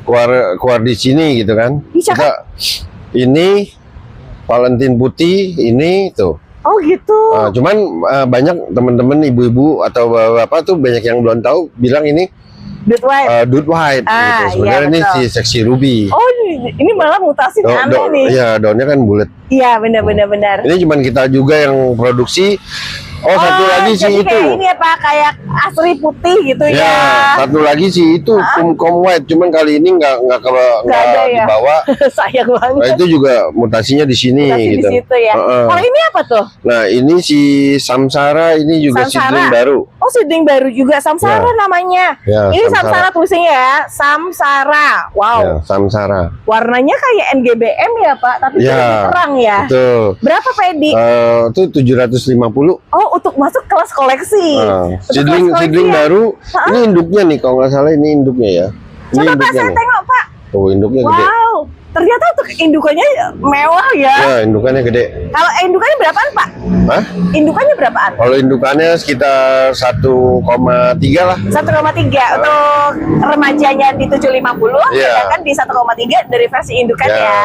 keluar di sini gitu kan. Ih, cakep. Kita ini Valentine putih ini tuh. Oh gitu. Cuman banyak teman-teman ibu-ibu atau bapak tuh banyak yang belum tahu bilang ini Dude white. Dude white gitu. Sebenarnya iya, ini betul. si seksi ruby. Oh ini malah mutasi aneh nih. Iya, daunnya kan bulat. Iya benar. Ini cuman kita juga yang produksi. Oh, satu lagi sih jadi itu. kayak ini apa kayak asli putih gitu Ya, ya. satu lagi sih itu kumkom white. Cuman kali ini nggak ada ya. dibawa. Sayang banget. Nah, itu juga mutasinya di sini Mutasi gitu. di situ ya. Kalau ini apa tuh? Nah, ini si Samsara ini juga Samsara. seedling baru. Oh seedling baru juga Samsara namanya. Ya, Ini Samsara. Samsara tulisannya ya. Samsara. Wow. Ya, Samsara. Warnanya kayak NGBM ya Pak, tapi Ya, lebih terang ya. Betul. Berapa Pak Edi? Itu 750. Oh, untuk masuk kelas koleksi. Untuk Seedling kelas koleksi seedling ya? baru. Ini induknya nih, kalau nggak salah ini induknya ya. Ini Coba Pak induknya saya nih. tengok Pak. Tuh induknya gede. Wow, ternyata untuk indukannya mewah ya. Ya, indukannya gede. Kalau indukannya berapaan Pak? Hah? Indukannya berapaan? Kalau indukannya sekitar 1,3 lah. 1,3 untuk remajanya di 750, Iya. sedangkan di 1,3 dari versi indukan Ya. ya.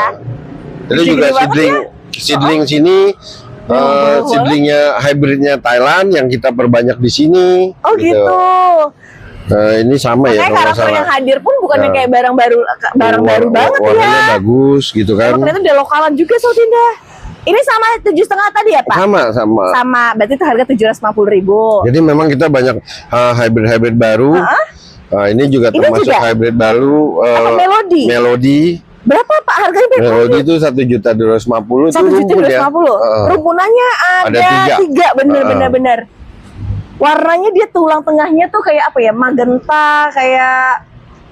Itu juga Gede banget seedling, ya. seedling sini, seedlingnya hybridnya Thailand yang kita perbanyak di sini. Oh gitu. Ini sama ya Makanya kalau nggak karakter yang salah. hadir pun bukan yang Ya. kayak barang baru banget Warnanya ya. bagus gitu kan. Emang ternyata udah lokalan juga Sobat Indah. Ini sama 7,5 tadi ya Pak? Sama. Sama, berarti itu harga 750.000. Jadi memang kita banyak hybrid baru. Ini juga Ini termasuk juga? hybrid baru. Apa Melody? Melody. Berapa Pak harganya? Melody itu 1.250.000 itu 1.250.000. rumpun ya. Rumpunannya Ada ada tiga. 3, bener. Warnanya dia tulang tengahnya tuh kayak apa ya? Magenta, kayak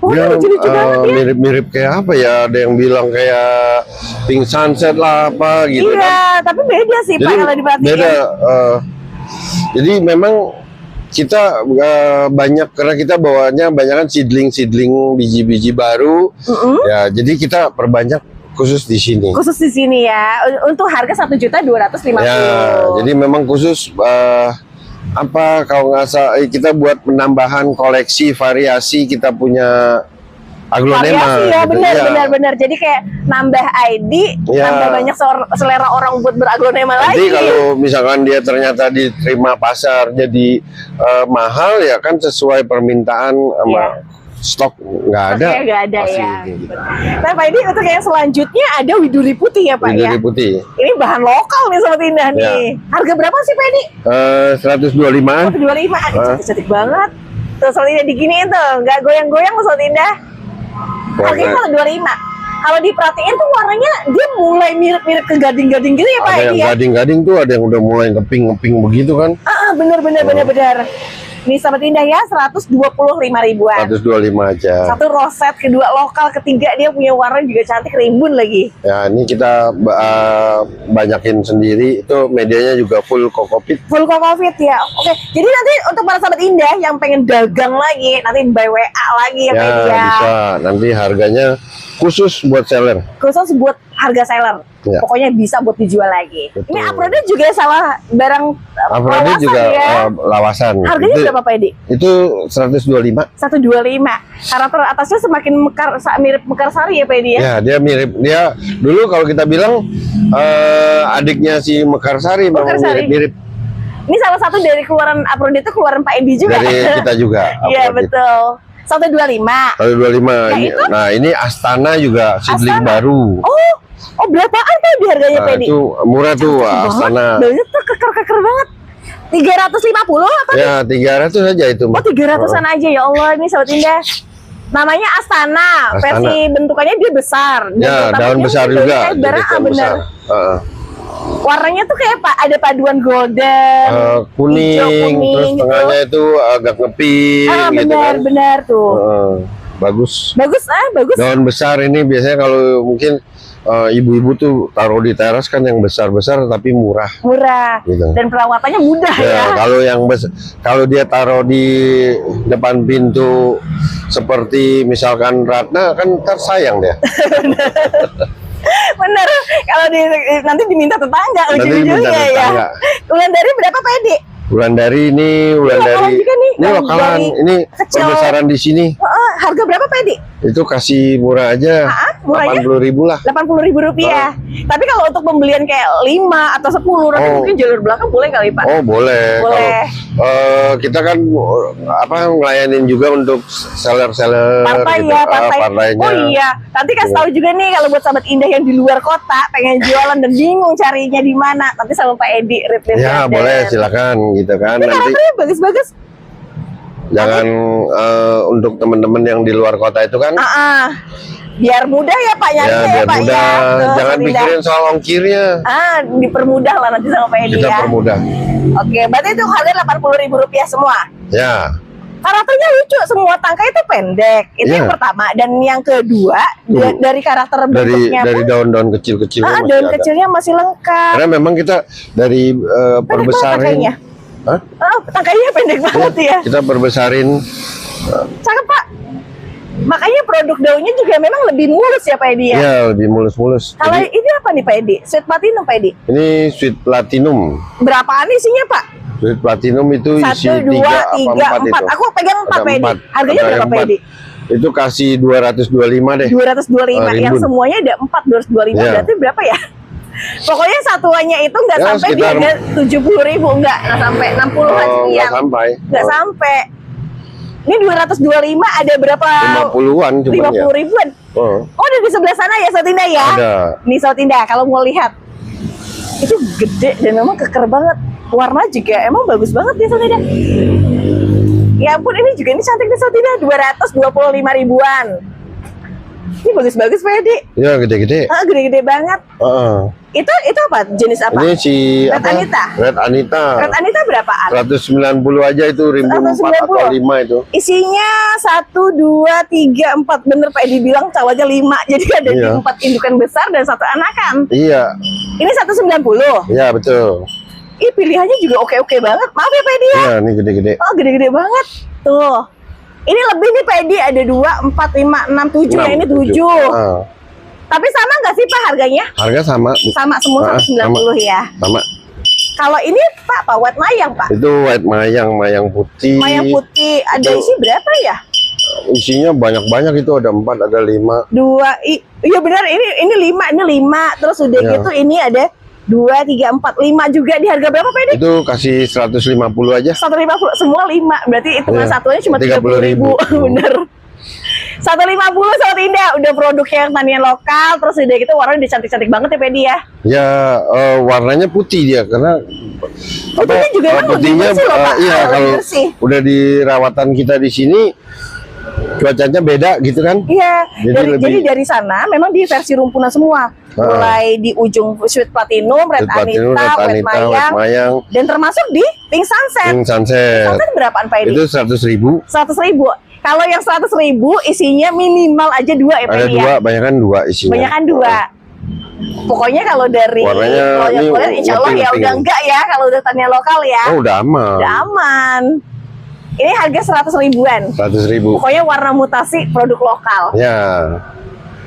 Dia lucu-lucu banget ya. mirip-mirip kayak apa ya? Ada yang bilang kayak pink sunset lah apa gitu kan. Iya, tapi beda sih Pak kalau diperhatiin. beda. Jadi memang kita banyak karena kita bawanya banyak kan seedling biji-biji baru. Ya, jadi kita perbanyak khusus di sini. Khusus di sini ya. Untuk harga 1.250.000. Ya, jadi memang khusus apa kalau nggak salah kita buat penambahan koleksi variasi kita punya aglonema. Variasi ya, gitu. benar. Jadi kayak nambah ID, Ya. nambah banyak selera orang buat beraglonema Jadi lagi. kalau misalkan dia ternyata diterima pasar jadi mahal ya kan sesuai permintaan sama Iya. stok nggak ada. Oke, nggak ada pasti ya. gitu. Nah Pak ini untuk yang selanjutnya ada widuri putih ya Pak ya. Widuri putih. Ini bahan lokal nih Sobat Indah nih. Harga berapa sih Pak ini? 125. 125. Cantik-cantik banget. Tuh Sobat Indah diginiin tuh, nggak goyang-goyang Sobat Indah. Harganya kalau 25. Kalau diperhatiin tuh warnanya dia mulai mirip-mirip ke gading-gading gitu ya Pak Ada yang ini ya. gading-gading tuh, ada yang udah mulai ngeping begitu kan. Bener. Nih Sobat Indah ya, 125.000-an. 125 aja. Satu roset, kedua lokal, ketiga dia punya warna juga cantik, rimbun lagi. Ya, ini kita banyakin sendiri. Itu medianya juga full kokopit. Full COVID ya. Oke, jadi nanti untuk para Sobat Indah yang pengen dagang lagi, nanti by WA lagi ya Pak Edi ya. Bisa. Nanti harganya khusus buat seller. Khusus buat harga seller. Ya. Pokoknya bisa buat dijual lagi. Betul. Ini Aprode juga salah barang Aprode lawasan juga ya. lawasan. Harganya berapa Pak Edi? Itu 125. 125. Karakter atasnya semakin mirip Mekarsari ya Pak Edi ya. Ya, dia mirip. Dia dulu kalau kita bilang adiknya si Mekarsari memang Mekarsari. mirip-mirip Ini salah satu dari keluaran Aprode itu keluaran Pak Edi juga. dari kita juga. Iya Aprode. betul. 125. 125. Yang itu? Nah, ini Astana juga seedling Astana? baru. Oh berapaan tuh di harganya Nah, Pak Edi? itu murah tuh Astana. Banyak tuh keker banget. 350 apa? Ya, 300 aja itu. Oh 300-an aja ya Allah ini Sobat Indah. Namanya Astana. Versi bentukannya dia besar. Ya, Bentuk daun tabunya besar mungkin juga. kayak barang, jadi daun bener. besar. Warnanya tuh kayak ada paduan golden, Kuning, hijau, kuning terus gitu. tengahnya itu agak ngeping gitu kan. benar tuh. Bagus. Bagus bagus. Daun besar ini biasanya kalau mungkin ibu-ibu tuh taruh di teras kan yang besar-besar tapi murah. Murah. Gitu. Dan perawatannya mudah ya. Kalau yang kalau dia taruh di depan pintu seperti misalkan Ratna kan ntar sayang dia. Bener. Kalau nanti diminta tetangga Nanti diminta ujung-ujungnya ya. tetangga. Bulan dari berapa Pak Edi? Wulandari ini lokalan juga nih, ini yang lokalan, dari ini kecil. perbesaran di sini. Harga berapa Pak Edi? Itu kasih murah aja, murahnya? 80.000 lah. 80.000 rupiah. Tapi kalau untuk pembelian kayak 5 atau 10 nanti mungkin jalur belakang boleh kali Pak? Oh boleh. Boleh. Kalau kita kan apa ngelayanin juga untuk seller-seller Partai gitu. ya, partai. Partainya. Oh iya, nanti kasih tahu juga nih kalau buat sahabat Indah yang di luar kota pengen jualan dan bingung carinya di mana, nanti sama Pak Edi. Ya boleh, silakan gitu kan. Ini Nanti karakternya bagus-bagus. jangan untuk teman-teman yang di luar kota itu kan. Biar mudah ya Pak Ya nyari biar Pak mudah, ya. Tuh, jangan Sobat Indah. pikirin soal ongkirnya. Dipermudah lah nanti sama Pak Edi Kita ya. permudah. Oke, berarti itu harga 80.000 rupiah semua. Ya. Karakternya lucu, semua tangkai itu pendek. Itu yang pertama. Dan yang kedua, dari karakter bentuknya dari daun-daun kecil-kecilnya daun kecilnya masih lengkap. Karena memang kita dari perbesarin. Tangkainya pendek banget ya. Kita perbesarin. Cakep Pak. Makanya produk daunnya juga memang lebih mulus ya Pak Edi ya? Iya, lebih mulus-mulus. Kalau ini apa nih Pak Edi? Sweet Platinum Pak Edi? Ini Sweet Platinum. Berapaan isinya Pak? Sweet Platinum itu isi 1, 2, 3, 4. Aku pegang 4 Pak Edi. Harganya berapa Pak Edi? Itu kasih 225 deh. 225. Yang semuanya ada 4, 225. Berarti berapa ya? Pokoknya satuannya itu nggak sampai di harga 70.000, nggak sampai 60-an sekian. Nggak sampai. Ini 225 ada berapa? 50-an cuma 50 ribuan. Oh, ada di sebelah sana ya Sobat Indah ya? Ada. Nih Sobat Indah, kalau mau lihat. Itu gede dan memang keker banget. Warna juga emang bagus banget ya Sobat Indah. Ya ampun, ini juga cantik nih Sobat Indah, 225 ribuan. Ini bagus-bagus Pak Edi. Ya, gede-gede. Gede-gede banget. Itu apa? Jenis apa? Ini si Red Anita. Red Anita. Red Anita berapaan? 190 aja itu, 1.400 atau 5 itu. Isinya 1, 2, 3, 4. Bener Pak Edi bilang cawanya 5. Jadi ada 4 indukan besar dan 1 anakan. Iya. Ini 190. Iya, betul. Ih, pilihannya juga oke-oke banget. Maaf ya Pak Edi ya. Iya, ini gede-gede. Oh, gede-gede banget. Tuh. Ini lebih nih Pak Edi, ada 2, 4, 5, 6, 7. Yang ini 7. Tapi sama nggak sih Pak harganya? Harga sama. Sama semua 190 ya. Sama. Kalau ini Pak, white mayang Pak? Itu white mayang, mayang putih. Mayang putih. Ada isi berapa ya? Isinya banyak-banyak, itu ada 4, ada 5. 2, iya benar, ini 5. Terus udah gitu ini ada 2, 3, 4, 5 juga. Di harga berapa Pak Edi? Itu kasih 150 aja. 150, semua 5. Berarti hitungan satunya cuma 30.000. Bener. 150 Sobat Indah, udah produknya yang tanian lokal, terus udah gitu warnanya udah cantik-cantik banget ya Pak Edi ya. Ya, warnanya putih dia karena putihnya juga putihnya bersih loh, Pak. Iya, kalau udah di rawatan kita di sini cuacanya beda gitu kan. Iya, jadi dari sana memang di versi rumpunan semua. Mulai di ujung Sweet Platinum, Red Anita, White Mayang, dan termasuk di Pink Sunset. Pink Sunset. Sunset berapaan Pak Edi? Itu 100.000. 100.000. Kalau yang 100.000 isinya minimal aja 2 ya Pak Edi ya? Ada 2, banyakan 2 isinya. Banyakan 2. Pokoknya kalau dari warnanya insya Allah ya udah enggak ya kalau udah tanian lokal ya. Oh, udah aman. Udah aman. Ini harga 100 ribuan. 100.000. Pokoknya warna mutasi produk lokal. Ya.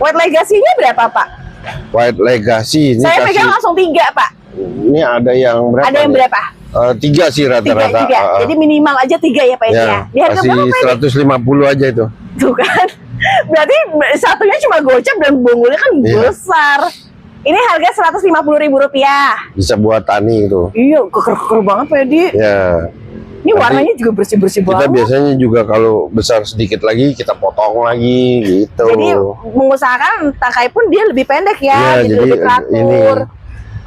White Legacy-nya berapa Pak? White Legacy ini saya pegang langsung 3 Pak. Ini ada yang berapa? Ada yang berapa? 3 sih rata-rata. Jadi minimal aja 3 ya Pak ya. Di harga berapa Pak? 150 aja itu. Tuh kan. Berarti satunya cuma gocap dan bonggolnya kan besar. Ini harga Rp150.000. Bisa buat tani itu. Iya, keker banget Pak Edi. Ya. Ini warnanya juga bersih-bersih banget. Kita biasanya juga kalau besar sedikit lagi kita potong lagi gitu. Jadi mengusahakan tangkai pun dia lebih pendek ya, jadi lebih teratur.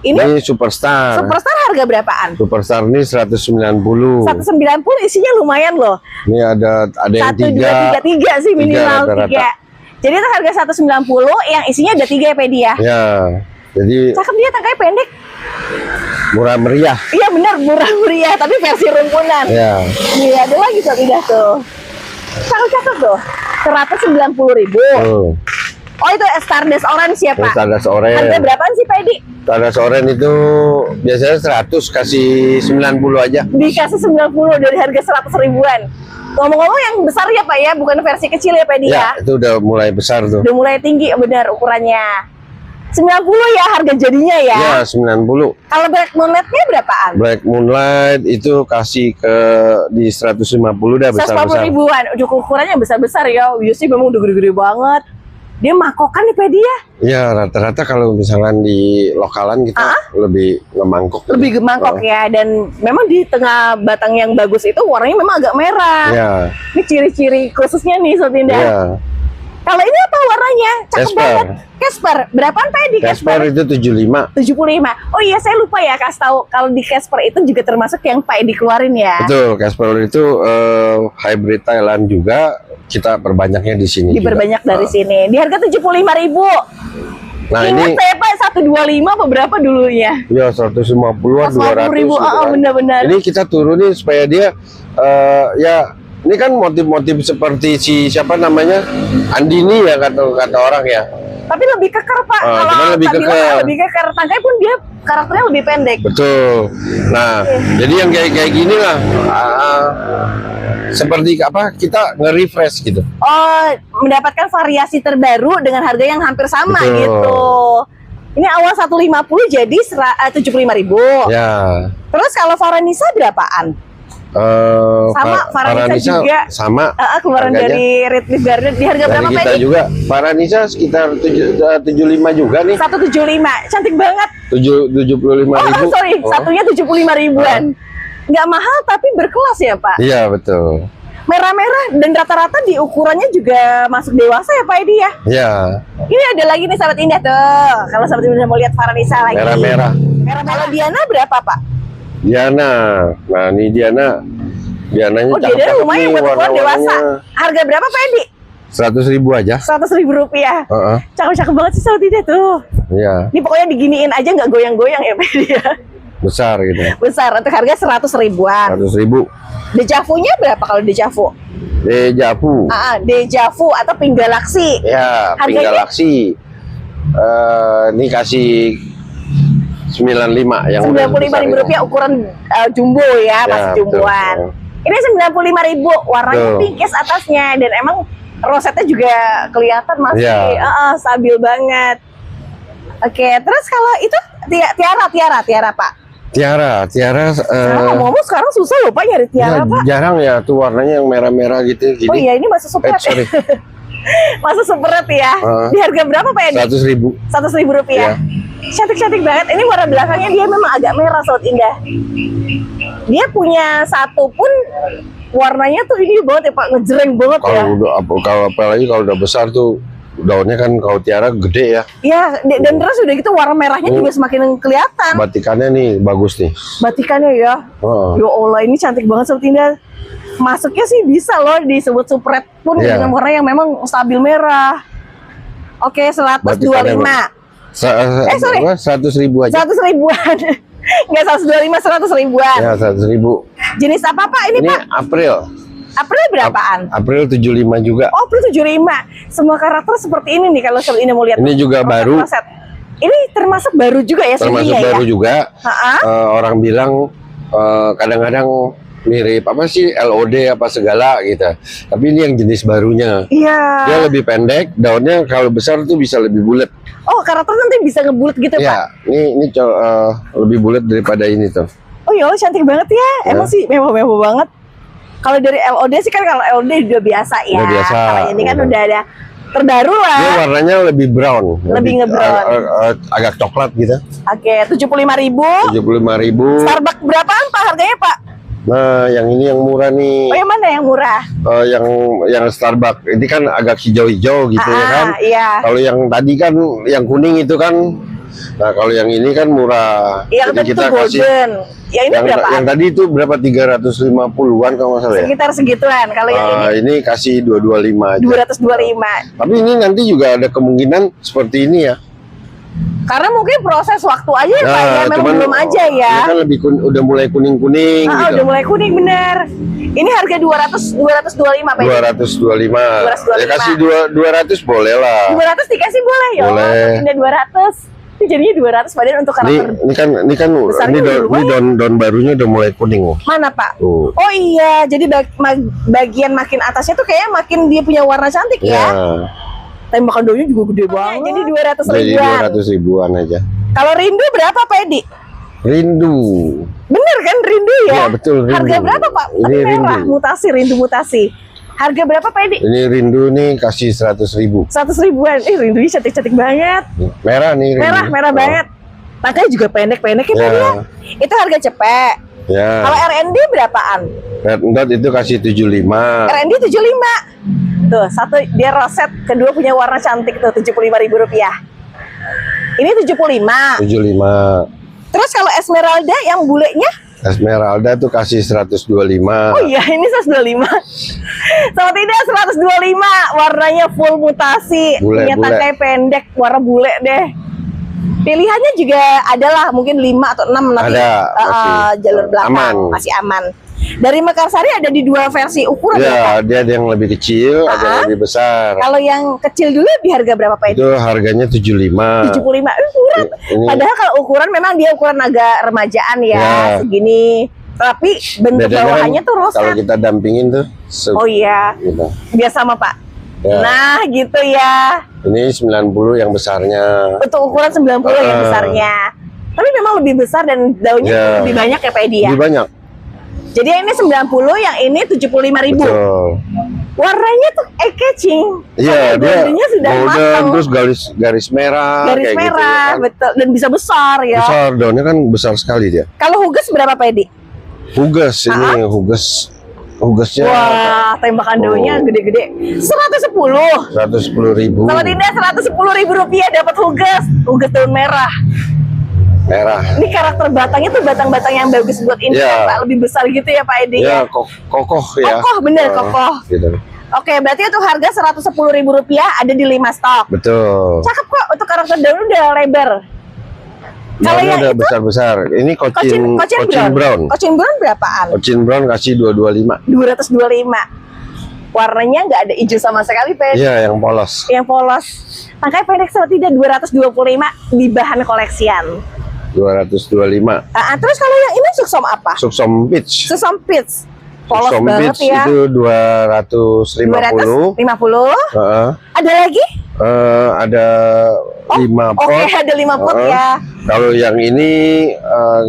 Ini Superstar. Superstar harga berapaan? Superstar ini 190. 190 isinya lumayan loh. Ini ada yang 1, 2, 3 sih minimal 3. Jadi itu harga 190 yang isinya ada 3 ya Pak Edi ya? Ya. Jadi cakep dia tangkai pendek. Murah meriah. Iya benar, murah meriah tapi versi rumpunan. Ya. Iya, ada lagi Sobat Indah tuh. Cakep tuh. 190.000. Oh itu Stardust Orange ya Pak? Stardust Orange. Harga berapaan sih Pak Edi? Stardust Orange itu biasanya 100, kasih 90 aja. Dikasih 90 dari harga 100 ribuan. Ngomong-ngomong yang besar ya Pak ya, bukan versi kecil ya Pak Edi ya? Itu udah mulai besar tuh. Udah mulai tinggi benar ukurannya. 90 ya harga jadinya ya? Ya 90. Kalau Black Moonlight-nya berapaan? Black Moonlight itu kasih ke di 150 dah besar-besar. 150 ribuan. Ukurannya besar-besar ya. Biasanya memang udah gede-gede banget. Dia makokan nih Pak Edi ya? Ya rata-rata kalau misalkan di lokalan kita lebih ngemangkok. Lebih gemangkok ya. Dan memang di tengah batang yang bagus itu warnanya memang agak merah. Ya. Ini ciri-ciri khususnya nih Sobat Indah. Ya. Kalau ini apa warnanya? Cakep banget. Casper. Berapaan Pak Edi? Casper itu 75. 75. Oh iya saya lupa ya kasih tahu kalau di Casper itu juga termasuk yang Pak Edi keluarin ya. Betul, Casper itu hybrid Thailand juga. Kita perbanyaknya di sini. Diperbanyak dari sini. Di harga 75.000. Nah ingat ini saya Pak 125 apa berapa dulunya? Ya 150-an, 200 ribu. Gitu kan. Benar-benar. Ini kita turunin supaya dia ya Ini kan motif-motif seperti siapa namanya? Andini ya kata orang ya. Tapi lebih keker Pak. Kalau lebih keker. Lebih keker. Tangkai pun dia karakternya lebih pendek. Betul. Nah, jadi yang kayak gini lah. Seperti apa? Kita nge-refresh gitu. Oh, mendapatkan variasi terbaru dengan harga yang hampir sama. Betul. Gitu. Ini awal 150 jadi 75.000. Ya. Terus kalau Varanisa berapaan? Sama Varanisa juga sama keluaran harganya. dari Red Leaf Garden di harga Dari berapa kita Pak? juga Varanisa sekitar 75 juga nih. 175, cantik banget. 75.000. Oh, sorry, satunya 75.000-an. Nggak mahal tapi berkelas ya Pak. Iya betul. Merah-merah dan rata-rata di ukurannya juga masuk dewasa ya Pak Edi ya. Iya. Ini ada lagi nih sahabat indah tuh. Kalau sahabat indah mau lihat Varanisa lagi. Merah-merah. Kalau Diana berapa Pak? Diana. Nah ini Diananya Oh Diana lumayan buat ukuran dewasa. Harga berapa Pak Edi? 100.000 aja. 100.000 rupiah. Cakep-cakep banget sih sahabat indah tuh. Iya. Ini pokoknya diginiin aja nggak goyang-goyang ya Pak Edi ya. Besar gitu. Besar, untuk harga 100.000-an. 100.000. Dejavu-nya berapa kalau Dejavu? Dejavu. Dejavu atau Pink Galaxy. Ya, Pink Harganya? Galaxy. Ini kasih 95 yang 95.000 rupiah ukuran jumbo ya, masih jumboan. Ini 95.000, warnanya pinkis atasnya dan emang rosetnya juga kelihatan masih stabil banget. Oke, terus kalau itu Tiara Pak. Tiara. Ngomong-ngomong sekarang susah loh Pak nyari Tiara Pak. Jarang ya tuh warnanya yang merah-merah gitu. Gini. Oh iya ini masuk super sorry. Masuk super ya. Di harga berapa Pak Edi? 100.000. 100.000 rupiah. Cantik-cantik banget. Ini warna belakangnya dia memang agak merah Sobat Indah. Dia punya satu pun warnanya tuh ini banget ya Pak, ngejreng banget ya. Kalau apalagi kalau udah besar tuh daunnya kan kalau Tiara gede ya. Iya, dan terus udah gitu warna merahnya juga semakin kelihatan. Batikannya nih bagus nih. Batikannya ya. Ya Allah, ini cantik banget Sobat Indah. Masuknya sih bisa loh disebut supret pun dengan warna yang memang stabil merah. Oke, 125. Sorry. 100.000 aja. 100.000-an. Nggak 125, 100.000-an. Ya, 100.000. Jenis apa Pak ini Pak? April. April berapaan? April 75 juga. Oh, April 75. Semua karakter seperti ini nih kalau Sobat Indah mau lihat. Ini juga baru. Ini termasuk baru juga ya termasuk baru juga. Orang bilang kadang-kadang mirip apa sih LOD apa segala gitu. Tapi ini yang jenis barunya. Iya. Dia lebih pendek, daunnya kalau besar tuh bisa lebih bulat. Oh, karakter nanti bisa ngebulat gitu Pak? Ini lebih bulat daripada ini tuh. Oh ya, cantik banget ya. Emang sih mewah-mewah banget. Kalau dari LOD sih kan kalau LOD udah biasa ya. Udah biasa. Kalau ini kan udah ada terbaru lah. Dia warnanya lebih brown. Lebih nge-brown. Agak coklat gitu. Oke, 75.000. 75.000. Starbucks berapaan Pak harganya Pak? Nah, yang ini yang murah nih. Oh, yang mana yang murah? Yang Starbucks ini kan agak hijau-hijau gitu ya kan. Iya. Kalau yang tadi kan yang kuning itu kan. Nah, kalau yang ini kan murah. Yang jadi kita kasih. Ya ini berapa? Yang tadi itu berapa 350-an kalau nggak salah ya? Sekitar segituan. Kalau yang ini kasih 225 aja. 225. Tapi ini nanti juga ada kemungkinan seperti ini ya. Karena mungkin proses waktu aja ya Pak ya, memang belum aja ya. Ini kan lebih udah mulai kuning-kuning gitu. Udah mulai kuning bener. Ini harga 225 Pak. 225. Ya kasih 200 boleh lah. 200 dikasih boleh ya. Boleh. Pindah 200. Ini jadinya 200 padahal untuk karakter. Ini daun barunya udah mulai kuning. Mana Pak? Oh iya, jadi bagian makin atasnya tuh kayaknya makin dia punya warna cantik ya. Tembakan daunnya juga gede banget. Jadi 200.000-an aja. Kalau rindu berapa Pak Edi? Rindu. Bener kan rindu ya? Iya betul rindu. Harga berapa Pak? Ini merah, rindu. Rindu mutasi. Harga berapa Pak Edi? Ini rindu nih kasih 100.000. 100.000-an. Rindunya cantik-cantik banget. Merah nih rindu. Merah banget. Tangkainya juga pendek-pendek ya Pak ya. Itu harga cepek. Ya. Kalau R&D berapaan? Red Dot itu kasih 75. R&D 75. Tuh, satu dia roset, kedua punya warna cantik tuh 75.000 rupiah. Ini 75. 75. Terus kalau Esmeralda yang bulenya? Esmeralda tuh kasih 125. Oh iya, ini 125. Sama tidak 125, warnanya full mutasi, punya tangkai pendek, warna bule deh. Pilihannya juga adalah mungkin 5 atau 6 nanti. Ada, jalur belakang aman. masih aman. Dari Mekarsari ada di dua versi ukuran ya, Pak? Ya, dia ada yang lebih kecil, ada yang lebih besar. Kalau yang kecil dulu di harga berapa, Pak? Itu harganya 75. 75. Murah. Padahal kalau ukuran memang dia ukuran agak remajaan ya, segini. Tapi bentuk bawahannya tuh roset. Kalau kita dampingin tuh. Oh iya. Gitu. Biar sama, Pak. Ya. Nah, gitu ya. Ini 90 yang besarnya. Untuk ukuran 90 yang besarnya. Tapi memang lebih besar dan daunnya lebih banyak ya, Pak Edi ya? Lebih banyak. Jadi yang ini 90, yang ini 75.000. Betul. Warnanya tuh eye-catching. Iya, dia sudah matang. Terus garis merah. Garis kayak merah, gitu, ya kan? betul. Dan bisa besar ya. Besar, daunnya kan besar sekali dia. Kalau huges berapa, Pak Edi? Huges, ini hugesnya. Wah, tembakan daunnya gede-gede. 110. 110.000. Kalau tidak 110.000 rupiah dapat huges. Huges daun merah. Merah. Ini karakter batangnya tuh batang-batang yang bagus buat ini kan, Pak. Lebih besar gitu ya, Pak Edi ya? Ya, kokoh ya. Kokoh, bener kokoh. Gitu. Oke, berarti untuk harga 110.000 rupiah ada di 5 stok. Betul. Cakep kok, untuk karakter daun udah lebar. Kalau yang udah itu besar-besar. Ini Cochin Brown. Cochin Brown berapaan? Cochin Brown kasih 225. 225. Warnanya nggak ada hijau sama sekali, Pak. Iya, yang polos. Yang polos. Makanya pendek sama tidak 225 di bahan koleksian. 225. Terus kalau yang ini suksom apa? Suksom Peach. Suksom Peach. Polos Suksom banget Peach ya. itu 250. 250. Ada lagi? Ada 5 pot. Oke, ada 5 pot ya. Kalau yang ini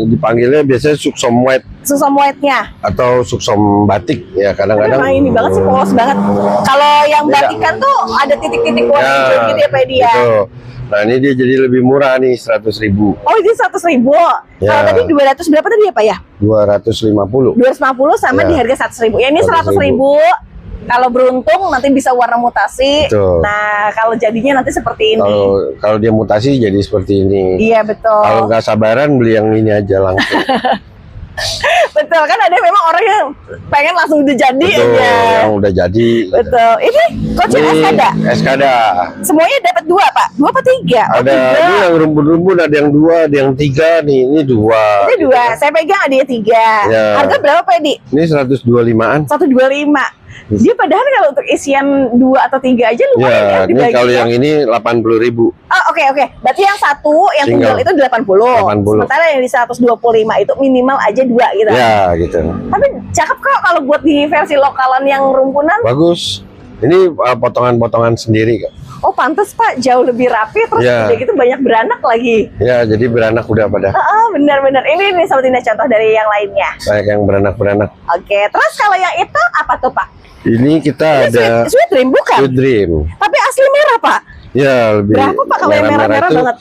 dipanggilnya biasanya suksom white. Suksom white-nya atau suksom batik ya, kadang-kadang. Memang ini banget sih, polos banget. Kalau yang batikan tuh ada titik-titik warna hijau gitu ya, Pak Dia. Nah, ini dia jadi lebih murah nih, 100.000. Oh, ini 100.000. Ya. Kalau tadi 200 berapa tadi ya, Pak ya? 250. 250 sama di harga 100.000. Ya, ini 100.000. Kalau beruntung nanti bisa warna mutasi. Betul. Nah, kalau jadinya nanti seperti ini. Kalau dia mutasi jadi seperti ini. Iya, betul. Kalau nggak sabaran beli yang ini aja langsung. Betul, kan ada memang orang yang pengen langsung udah jadi aja. Yang udah jadi. Betul. Ini Cochin Eskada. Eskada. Semuanya dapat 2, Pak. 2 apa 3? Ada ini yang rumpun-rumpun, ada yang 2, ada yang 3 nih. Ini 2. Ini 2. Saya pegang ada yang 3. Ya. Harga berapa, Pak Edi? Ini 125-an. 125. Dia padahal kalau untuk isian 2 atau 3 aja lumayan ya. Ini kalau yang ini 80.000. Oh, oke. Berarti yang satu, yang tunggal itu 80. Sementara yang di 125 itu minimal aja 2 gitu. Ya, gitu. Tapi cakep kok kalau buat di versi lokalan yang rumpunan. Bagus. Ini potongan-potongan sendiri kok. Oh, pantas Pak, jauh lebih rapi, terus udah gitu banyak beranak lagi. Ya, jadi beranak udah pada. Benar-benar. Ini Sobat Indah contoh dari yang lainnya. Banyak yang beranak-beranak. Oke, terus kalau yang itu apa tuh, Pak? Ini kita ada Sweet Dream, bukan? Sweet Dream. Tapi asli merah, Pak. Ya, lebih. Berapa, Pak, kalau yang merah-merah banget?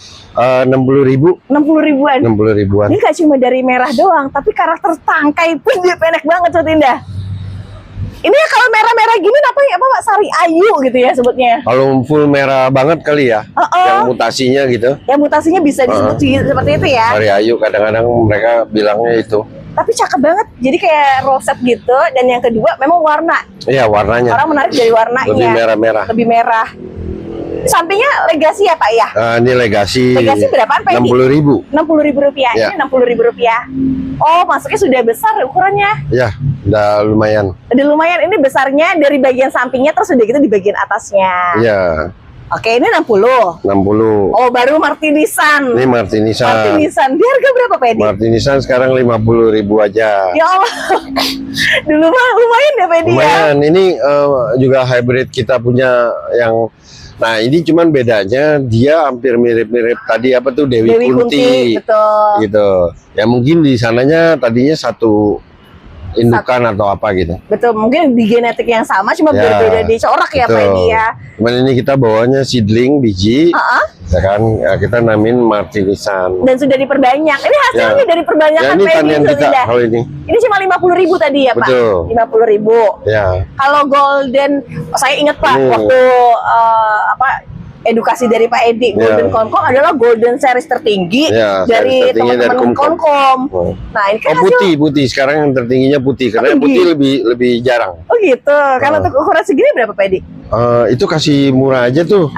60.000. 60.000-an. 60.000-an. Ini gak cuma dari merah doang, tapi karakter tangkai pun dia pendek banget, Sobat Indah. Ini kalau merah-merah gini namanya apa, Pak? Sari Ayu gitu ya sebutnya. Kalau full merah banget kali ya. Yang mutasinya gitu. Yang mutasinya bisa disebut seperti itu ya. Sari Ayu kadang-kadang mereka bilangnya itu. Tapi cakep banget. Jadi kayak roset gitu. Dan yang kedua memang warna. Iya, warnanya. Orang menarik dari warnanya. Lebih merah-merah. Lebih merah. Sampingnya Legasi ya, Pak ya? Ini Legasi. Legasi berapaan, Pak? 60.000. 60.000 rupiah. Ya. Ini 60.000 rupiah. Oh, masuknya sudah besar ukurannya. Ya, udah lumayan. Udah lumayan. Ini besarnya dari bagian sampingnya terus udah gitu di bagian atasnya. Iya. Oke, ini 60. 60. Oh, baru Martinisan. Ini Martinisan. Martinisan. Di harga berapa, Pak Edi? Martinisan sekarang 50.000 aja. Ya Allah. Dulu mah lumayan ya, Pak Edi. Lumayan. Ini juga hybrid kita punya yang. Nah, ini cuman bedanya dia hampir mirip-mirip tadi apa tuh Dewi Kunti. Betul. Gitu. Ya mungkin di sananya tadinya satu indukan atau apa gitu. Betul, mungkin di genetik yang sama cuma berbeda di corak ya, Pak Edi ya. Cuman ini kita bawanya seedling biji. Ya kan, ya kita namain Martinisan. Dan sudah diperbanyak. Ini hasilnya dari perbanyakan Pak Edi. Ini. Ini cuma 50.000 tadi ya, Pak. Betul. 50.000. Ya. Kalau golden, saya ingat Pak waktu edukasi dari Pak Edi, Golden Konkong adalah golden series tertinggi dari teman-teman Konkong. Nah, ini kan putih. Sekarang yang tertingginya putih karena putih lebih jarang. Oh gitu. Kalau untuk ukuran segini berapa, Pak Edi? Itu kasih murah aja tuh.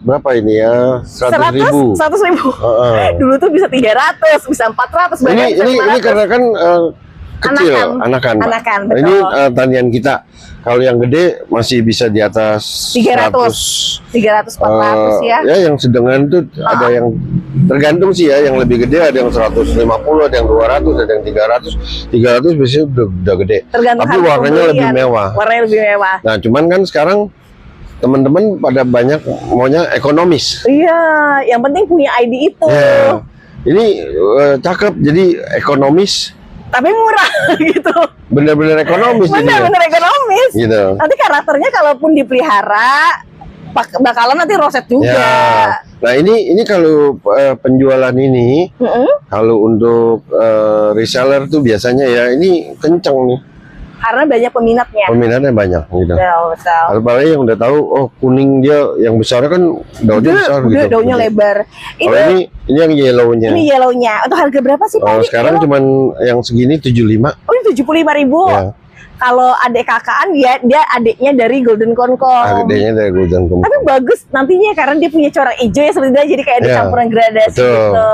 Berapa ini ya? 100.000. 100.000. Dulu tuh bisa 300, bisa 400. Ini karena kan kecil, anakan. Anakan, Nah, ini tanian kita. Kalau yang gede masih bisa di atas 300, 400 ya. Ya, yang sedengan tuh ada yang tergantung sih ya, yang lebih gede ada yang 150, ada yang 200, ada yang 300. 300 biasanya udah gede. Tergantung tapi warnanya lebih mewah. Warnanya lebih mewah. Nah, cuman kan sekarang teman-teman pada banyak maunya ekonomis. Iya, yang penting punya ID itu. Ya. Ini cakep, jadi ekonomis. Tapi murah gitu. Bener-bener ekonomis. Bener-bener ekonomis. Gitu. Nanti karakternya kalaupun dipelihara bakalan nanti roset juga. Ya. Nah ini kalau penjualan ini, kalau untuk reseller tuh biasanya ya ini kenceng nih. Karena banyak peminatnya. Peminatnya banyak gitu. Betul. Apalagi yang udah tahu, oh kuning dia yang besar kan daunnya besar gitu. Daunnya lebar. Kalau ini yang yellownya. Ini yellownya. Untuk harga berapa sih Pak? Sekarang cuman yang segini 75. Oh ini 75.000. Ya. Kalau adik kakaan dia adiknya dari Golden Konkong. Adiknya dari Golden Konkong. Tapi bagus nantinya karena dia punya corak hijau ya seperti itu, jadi kayak ada campuran gradasi gitu.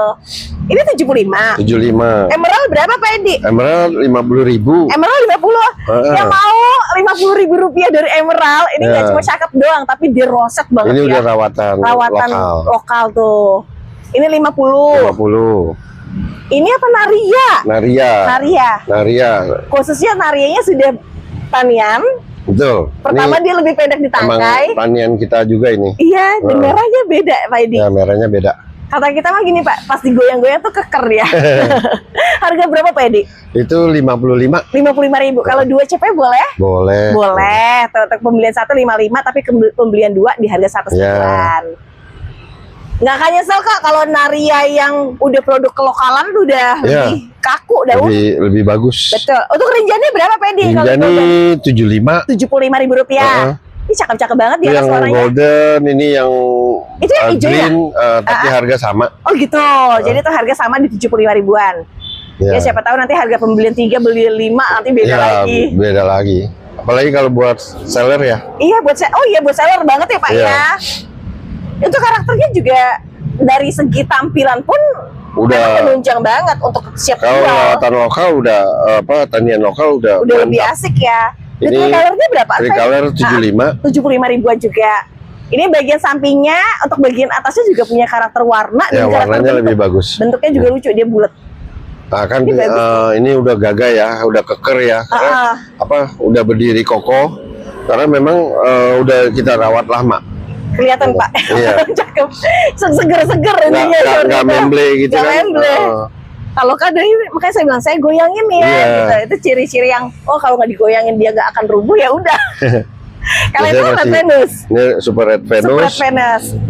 Ini 75. 75. Emerald berapa Pak Edi? Emerald 50.000. Emerald 50. Yang mau 50.000 rupiah dari Emerald ini nggak cuma cakep doang, tapi dia roset banget. Ini ya. udah rawatan lokal tuh. Ini 50. 50. Ini apa Naria. Khususnya Narianya sudah tanian. Betul. Pertama ini dia lebih pendek di tangkai. Emang tanian kita juga ini. Iya, dan merahnya beda Pak Edi. Ya, merahnya beda. Kata kita mah gini Pak, pas digoyang-goyang tuh keker ya. Harga berapa Pak Edi? Itu 55. 55.000. Kalau 2 CP boleh? Boleh. Boleh. Untuk pembelian 1 55, tapi pembelian 2 di harga 1,9. Nggak akan nyesel Kak kalau Naria yang udah produk kelokalan udah lebih kaku daun. Lebih bagus. Betul. Untuk rinjannya berapa Pak Edi? Rinjannya 75. Rupiah. Ini cakep-cakep banget ya yang golden, ini yang itu yang hijau green, tapi harga sama. Oh gitu. Jadi itu harga sama di 75.000-an. Ya siapa tahu nanti harga pembelian 3 beli 5 nanti beda lagi. Beda lagi. Apalagi kalau buat seller ya. Iya buat seller banget ya Pak ya. Itu karakternya juga dari segi tampilan pun udah menunjang banget untuk siap jual. Kalau lawatan lokal udah tanian lokal udah lebih asik ya. Ini tricolornya berapa? Tricolor 75. 75.000-an juga. Ini bagian sampingnya, untuk bagian atasnya juga punya karakter warna dan warnanya lebih bagus. Bentuknya juga lucu, dia bulat. Nah kan ini udah gagah ya, udah keker ya. Karena udah berdiri kokoh. Karena memang udah kita rawat lama. Kelihatan Pak. Iya. Cakep. Seger-seger intinya. Nggak memble gitu kan. Kalau kadang ini, makanya saya bilang saya goyangin ya. Gitu. Itu ciri-ciri yang kalau nggak digoyangin dia nggak akan rubuh ya udah. Kalau itu Red Venus. Ini Super Red Venus.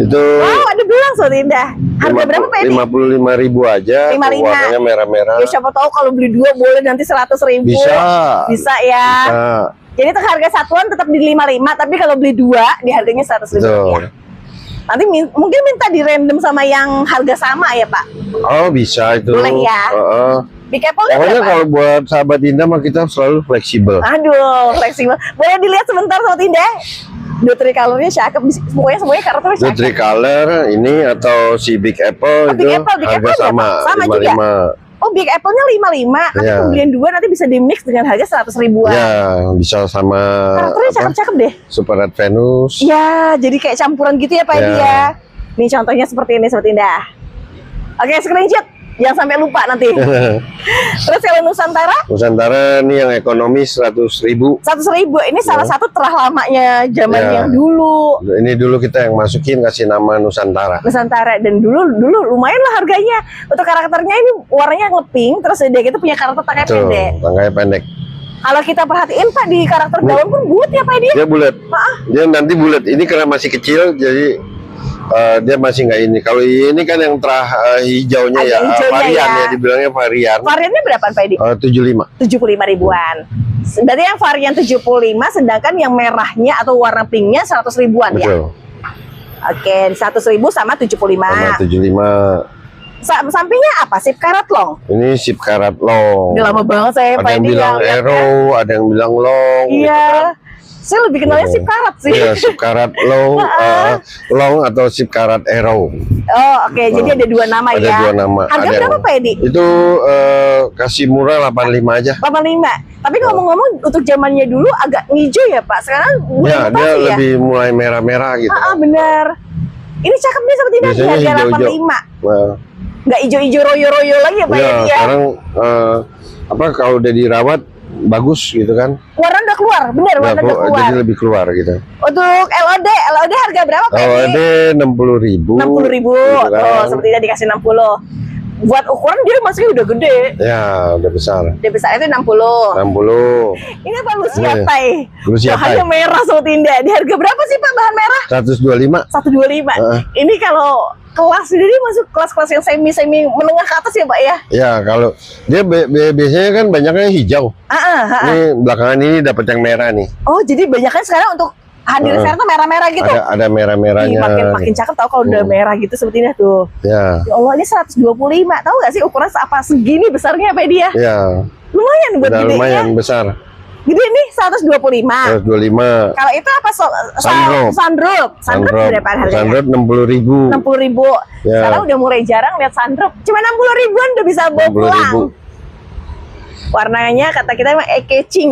Itu. Wow, ada belang soal indah. Harga berapa Pak ini? 55.000 aja. 55. Warnanya merah-merah. Ya siapa tahu kalau beli 2 boleh nanti 100.000. Bisa ya. Bisa. Jadi untuk harga satuan tetap di 55, tapi kalau beli 2 di harganya 100.000 ya. Nanti mungkin minta di random sama yang harga sama ya Pak? Oh bisa itu. Boleh ya. Big Apple pokoknya kalau buat sahabat Indah mah kita selalu fleksibel. Aduh, fleksibel. Boleh dilihat sebentar sahabat Indah. Dua tricolornya cakep, pokoknya semuanya karakternya cakep. Dua tricolor ini atau si Big Apple itu Big harga Apple sama 55. Oh, Big Apple-nya 55, tapi pembelian 2 nanti bisa di-mix dengan harga 100.000-an. Ya, bisa sama karakternya cakep-cakep deh. Super Red Venus. Ya, jadi kayak campuran gitu ya Pak Edi ya. Ini contohnya seperti ini, seperti Indah. Oke, screenshot. Jangan sampai lupa nanti. Terus kalau Nusantara? Nusantara ini yang ekonomis 100.000. 100.000. Ini salah satu terah lamanya zaman yang dulu. Ini dulu kita yang masukin kasih nama Nusantara. Nusantara dan dulu lumayan lah harganya. Untuk karakternya ini warnanya ngepink, terus dia gitu punya karakter tangkai pendek. Tangkai pendek. Kalau kita perhatiin Pak di karakter daun pun bulat ya Pak dia? Dia bulat. Dia nanti bulat. Ini karena masih kecil jadi dia masih nggak ini. Kalau ini kan yang terah hijaunya ya, varian ya, dibilangnya varian. Variannya berapa Pak Edi? 75. 75.000-an. Berarti yang varian 75, sedangkan yang merahnya atau warna pinknya 100.000-an ya? Oke, 100.000 sama 75. Sama 75. Sampingnya apa? Sip karat long? Ini sip karat long. Udah lama banget saya Pak Edi. Ada yang bilang arrow, ada yang bilang long. Iya. Gitu kan. Saya lebih kenalnya sip karat sih. Iya, sip karat long, long atau sip karat arrow. Oh, oke. Jadi ada dua nama Ada ya. dua nama. Harga Ada berapa Pak Edi? Itu kasih murah 85 aja. 85. Tapi ngomong-ngomong untuk zamannya dulu agak hijau ya Pak. Sekarang Ya, dia ya? lebih mulai merah-merah gitu. Bener. Ini cakep nih seperti ini Biasanya harga hijau-hijau. 85. Nah, Nggak hijau-hijau royo-royo lagi ya Pak ya, Edi ya? sekarang apa kalau udah dirawat bagus gitu kan? Warna udah keluar, bener warna udah keluar. Jadi lebih keluar gitu. Untuk LOD harga berapa Pak Kalau Edi? ada 60.000. 60.000. gitu kan. Oh, seperti tadi dikasih 60. Buat ukuran dia masih udah gede. Ya, udah besar. Dia besar itu 60. 60. Ini apa Lucia Iya. Thai? Lucia Bahannya Thai. merah Sobat Indah. Di harga berapa sih Pak bahan merah? 125. 125. Ini kalau kelas ini masuk kelas-kelas yang semi menengah ke atas ya Pak ya? Ya, kalau dia biasanya kan banyaknya hijau. Ini belakangan ini dapat yang merah nih. Oh, jadi banyak kan sekarang untuk hadir sekarang tuh merah-merah gitu. Ada merah-merahnya. Makin cakep tau kalau udah merah gitu seperti ini tuh. Ya. Ya Allah, ini 125. Tahu nggak sih ukuran apa segini besarnya Pak dia? Ya. Lumayan buat Udah gedenya. lumayan besar. Gede nih 125. 125. Kalau itu apa Sunroof. Sunroof berapa harganya? Sunroof 60.000. 60.000. Ya. Sekarang udah mulai jarang lihat sunroof. Cuma 60 ribuan udah bisa bawa pulang. 60.000. Warnanya kata kita emang eye-catching.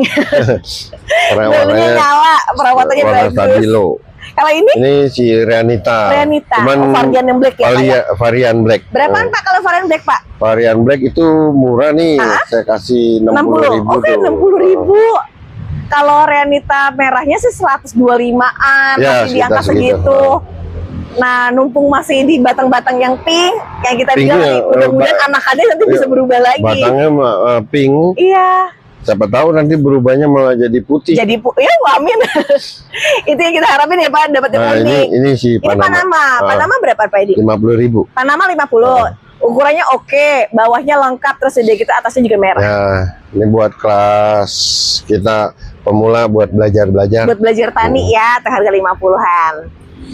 Warnanya Warnanya nyala, perawatannya warna bagus. stabilo. Kalau ini Ini si Reanita. Cuman varian yang black ya Pak ya? Varian black. Berapaan Pak kalau varian black Pak? Varian black itu murah nih. Saya kasih 60.000. Oke, 60.000. Kalau Reanita merahnya sih 125-an, Ya, masih di angka segitu. segitu. Nah, numpung masih di batang-batang yang pink, yang kita Pink bilang ya, nih, mudah-mudahan anakannya nanti bisa berubah lagi. Batangnya pink. Iya. Siapa tahu nanti berubahnya malah jadi putih. Jadi ya amin. Itu yang kita harapin ya Pak, dapat yang Nah, unik. ini si Ini Panama. Panama berapa Pak Edi? 50.000. Panama 50. Ukurannya oke, bawahnya lengkap, terus udah gitu atasnya juga merah. Ya, ini buat kelas kita pemula buat belajar-belajar. Buat belajar tani ya, harga 50-an.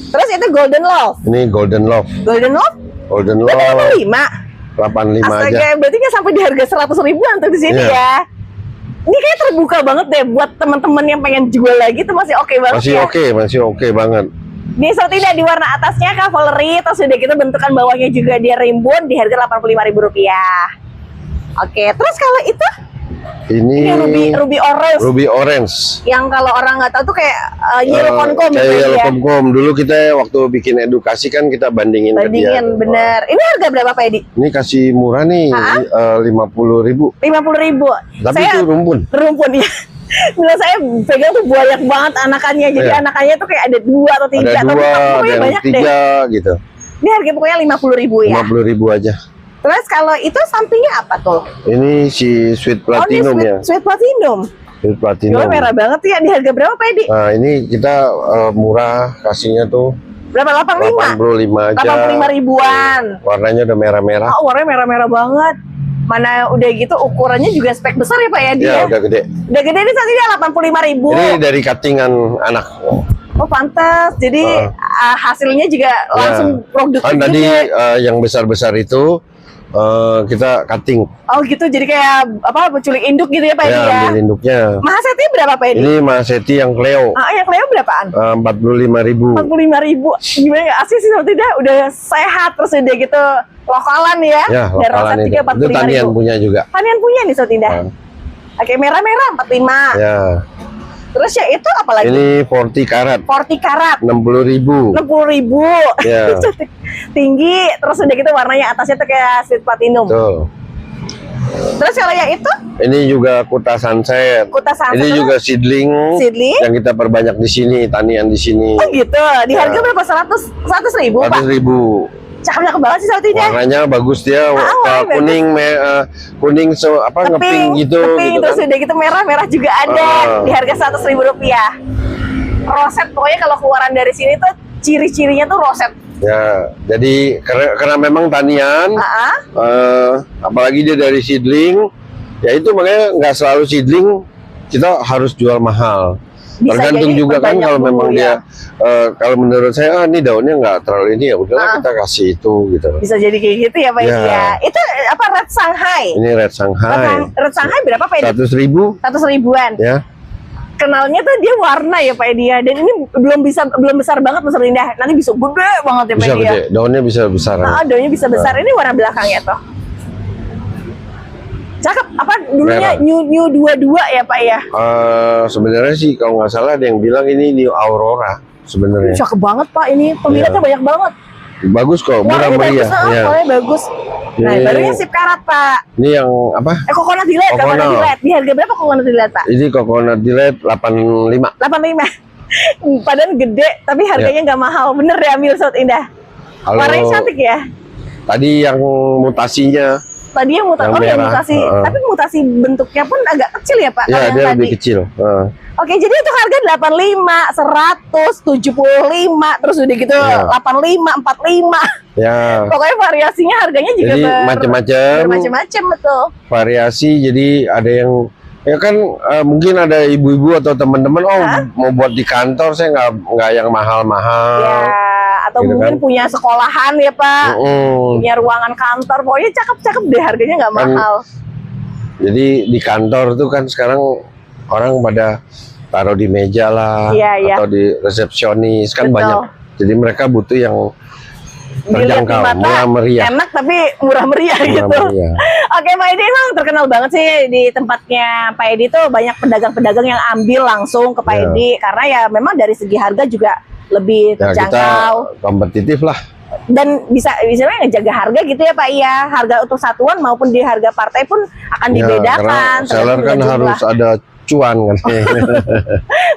Terus itu Golden Love. Ini Golden Love. Golden Love? Golden Berarti Love 85. 85 aja. Astaga, berarti nggak sampai di harga 100 ribuan tuh di sini Iya. ya. Ini kayak terbuka banget deh buat teman-teman yang pengen jual lagi tuh masih oke banget Masih ya. masih oke banget. Ini so tidak di warna atasnya cavalry, terus udah kita bentukan bawahnya juga dia rimbun di harga Rp85.000. Oke, terus kalau itu Ini ruby orange. Ruby Orange. Yang kalau orang nggak tahu tuh kayak yellow concom Kayak gitu yellow ya. concom. Dulu kita waktu bikin edukasi kan kita bandingin ke dia. Bener. Ini harga berapa Pak Edi? Ini kasih murah nih, 50.000. 50.000. Tapi Saya itu rumpun. ya. Bila saya pegang tuh banyak banget anakannya. Jadi Iya. anakannya tuh kayak ada 2 atau 3. Ada 2, ada pokoknya yang banyak 3 deh. gitu. Ini harga pokoknya 50.000 ya. 50.000 aja. Terus kalau itu sampingnya apa tuh? Ini si Sweet Platinum ini ya. Sweet Platinum. Sweet Platinum. Ini merah banget ya. Di harga berapa Pak Edi? Nah, ini kita murah kasihnya tuh Berapa? 85? 85 aja. 85 ribuan. Warnanya udah merah-merah. Oh, warnanya merah-merah banget. Mana udah gitu ukurannya juga spek besar ya Pak ya dia? Ya, udah gede. Udah gede ini saat ini 85.000. Ini dari cuttingan anak. Oh pantas, jadi hasilnya juga langsung produktif Kan tadi juga. yang besar-besar itu kita cutting. Oh gitu, jadi kayak apa penculik induk gitu ya Pak Edi ya? Ambil induknya. Mahaseti berapa Pak Edi? Ini Maseti yang Cleo. Yang Cleo berapaan? 45.000. 45.000. Gimana nggak asli sih seperti tidak? Udah sehat terus udah gitu lokalan ya? Ya, Dan lokalan roset itu. juga Itu tanian 45.000. punya juga. Tanian punya nih sobat Indah. Oke, merah-merah 45. Ya. Terus ya itu apa lagi? Ini 40 karat. 40 karat. 60.000. 60.000. Ya. Tinggi, terus udah gitu warnanya atasnya tuh kayak sweet platinum. Tuh. Terus kalau yang itu Ini juga Kuta Sunset. Kuta Sunset Ini itu juga seedling. seedling. Yang kita perbanyak di sini, tanian di sini. Oh gitu, di harga Ya. berapa? 100.000 Pak? 100.000. Cakep banget sih Saltinya. Warnanya bagus dia, warnanya kuning, kuning ngepink gitu, Ngepink, gitu terus kan. udah gitu merah juga ada di harga Rp100.000. Roset pokoknya kalau keluaran dari sini tuh ciri-cirinya tuh roset. Ya, jadi karena memang tanian, apalagi dia dari seedling, ya itu makanya nggak selalu seedling kita harus jual mahal. Bisa Tergantung jadi juga kan perbanyak kalau dulu memang ya. dia, kalau menurut saya ini daunnya nggak terlalu ini ya udahlah kita kasih itu gitu. Bisa jadi kayak gitu ya Pak Ya. Edi ya. Itu apa Red Shanghai? Ini Red Shanghai. Red Shanghai berapa Pak Edi? 100.000 100 ribuan. ya. kenalnya tuh dia warna ya Pak Edi ya. Dan ini belum besar banget Mas Indah. Nanti bisa gede banget ya Pak Bisa Edi ya. gede, daunnya bisa besar. Nah, daunnya bisa besar. Ini warna belakangnya tuh. Cakep. Apa dulunya New 22 ya Pak ya? Sebenarnya sih kalau nggak salah ada yang bilang ini New Aurora sebenarnya. Cakep banget Pak ini. Peminatnya banyak banget. Bagus kok, murah Bagus, meriah. bagus. Nah, Ini- barunya sip karat Pak. Ini yang apa? Coconut Delight, Coconut Delight. Di harga berapa Coconut Delight Pak? Ini Coconut Delight 85. 85. Padahal gede, tapi harganya nggak mahal. Bener ya, ambil Sobat Indah. Kalau Warnanya cantik ya. tadi yang mutasinya, Tadi yang mutasi, Yang merah, mutasi. Tapi mutasi bentuknya pun agak kecil ya Pak. ya kalau yang dia tadi. lebih kecil. Oke, jadi untuk harga 85, 100, 75, terus udah gitu Iya. 85, 45. Ya, Pokoknya variasinya harganya juga jadi macam-macam bermacam-macam betul. variasi. Jadi ada yang ya kan mungkin ada ibu-ibu atau teman-teman mau buat di kantor, saya nggak yang mahal-mahal. Ya, atau Gitu mungkin kan. punya sekolahan ya Pak. Punya ruangan kantor, pokoknya cakep-cakep deh, harganya nggak Kan mahal. Jadi di kantor tuh kan sekarang orang pada taruh di meja lah, Iya. atau di resepsionis kan Betul. banyak. Jadi mereka butuh yang Dilihat di terjangkau, mata murah meriah. enak tapi murah meriah Murah gitu. meriah. Oke, Pak Edi emang terkenal banget sih di tempatnya Pak Edi tuh banyak pedagang-pedagang yang ambil langsung ke Pak Iya. Edi karena ya memang dari segi harga juga lebih Ya kita terjangkau kompetitif lah. dan bisa ngejaga harga gitu ya Pak. Iya, harga untuk satuan maupun di harga partai pun akan Ya, dibedakan. karena seller tergantung kan dengan jumlah. harus ada cuan kan.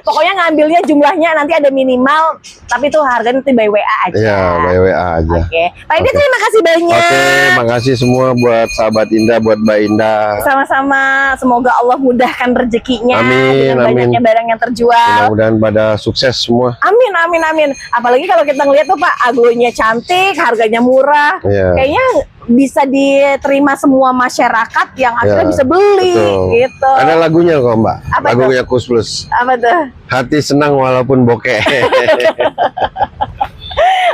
Pokoknya ngambilnya jumlahnya nanti ada minimal, tapi tuh harganya nanti by WA aja. Ya, by WA aja. Oke, Pak Edi Oke. terima kasih banyak. Oke, makasih semua buat sahabat Indah, buat Mbak Indah. Sama-sama, semoga Allah mudahkan rezekinya Amin, dengan amin. banyaknya barang yang terjual. Mudah-mudahan pada sukses semua. Amin, amin, amin. Apalagi kalau kita ngeliat tuh Pak, aglonnya cantik, harganya murah. Ya. Kayaknya bisa diterima semua masyarakat yang akhirnya Ya, bisa beli betul. gitu. Ada lagunya kok Mbak. Apa Lagunya Kus Plus. Apa tuh? Hati senang walaupun bokeh.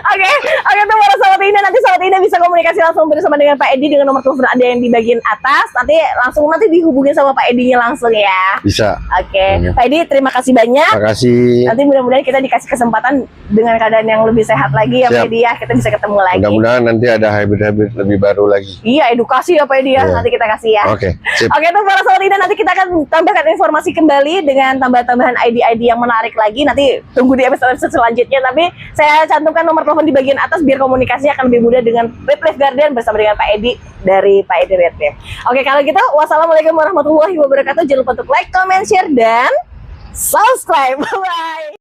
Oke tuh para sahabat Indah, nanti sahabat Indah bisa komunikasi langsung bersama dengan Pak Edi dengan nomor telepon Anda yang di bagian atas. Nanti dihubungin sama Pak Edinya langsung ya. Bisa. Oke, Iya. Pak Edi terima kasih banyak. Makasih. Nanti mudah-mudahan kita dikasih kesempatan dengan keadaan yang lebih sehat lagi ya Pak Siap. Edi ya. Kita bisa ketemu lagi. Mudah-mudahan nanti ada hybrid-hybrid lebih baru lagi. Iya, edukasi ya Pak Edi ya. Iya. Nanti kita kasih ya. Oke, sip. Oke tuh para sahabat Indah, nanti kita akan tambahkan informasi kembali dengan tambahan-tambahan ID-ID yang menarik lagi. Nanti tunggu di episode selanjutnya. Tapi saya cantumkan nomor telepon di bagian atas biar komunikasinya akan lebih mudah dengan Red Life Garden bersama dengan Pak Edi dari Pak Edi Red Life. Oke, kalau gitu wassalamualaikum warahmatullahi wabarakatuh. Jangan lupa untuk like, comment, share, dan subscribe. Bye-bye.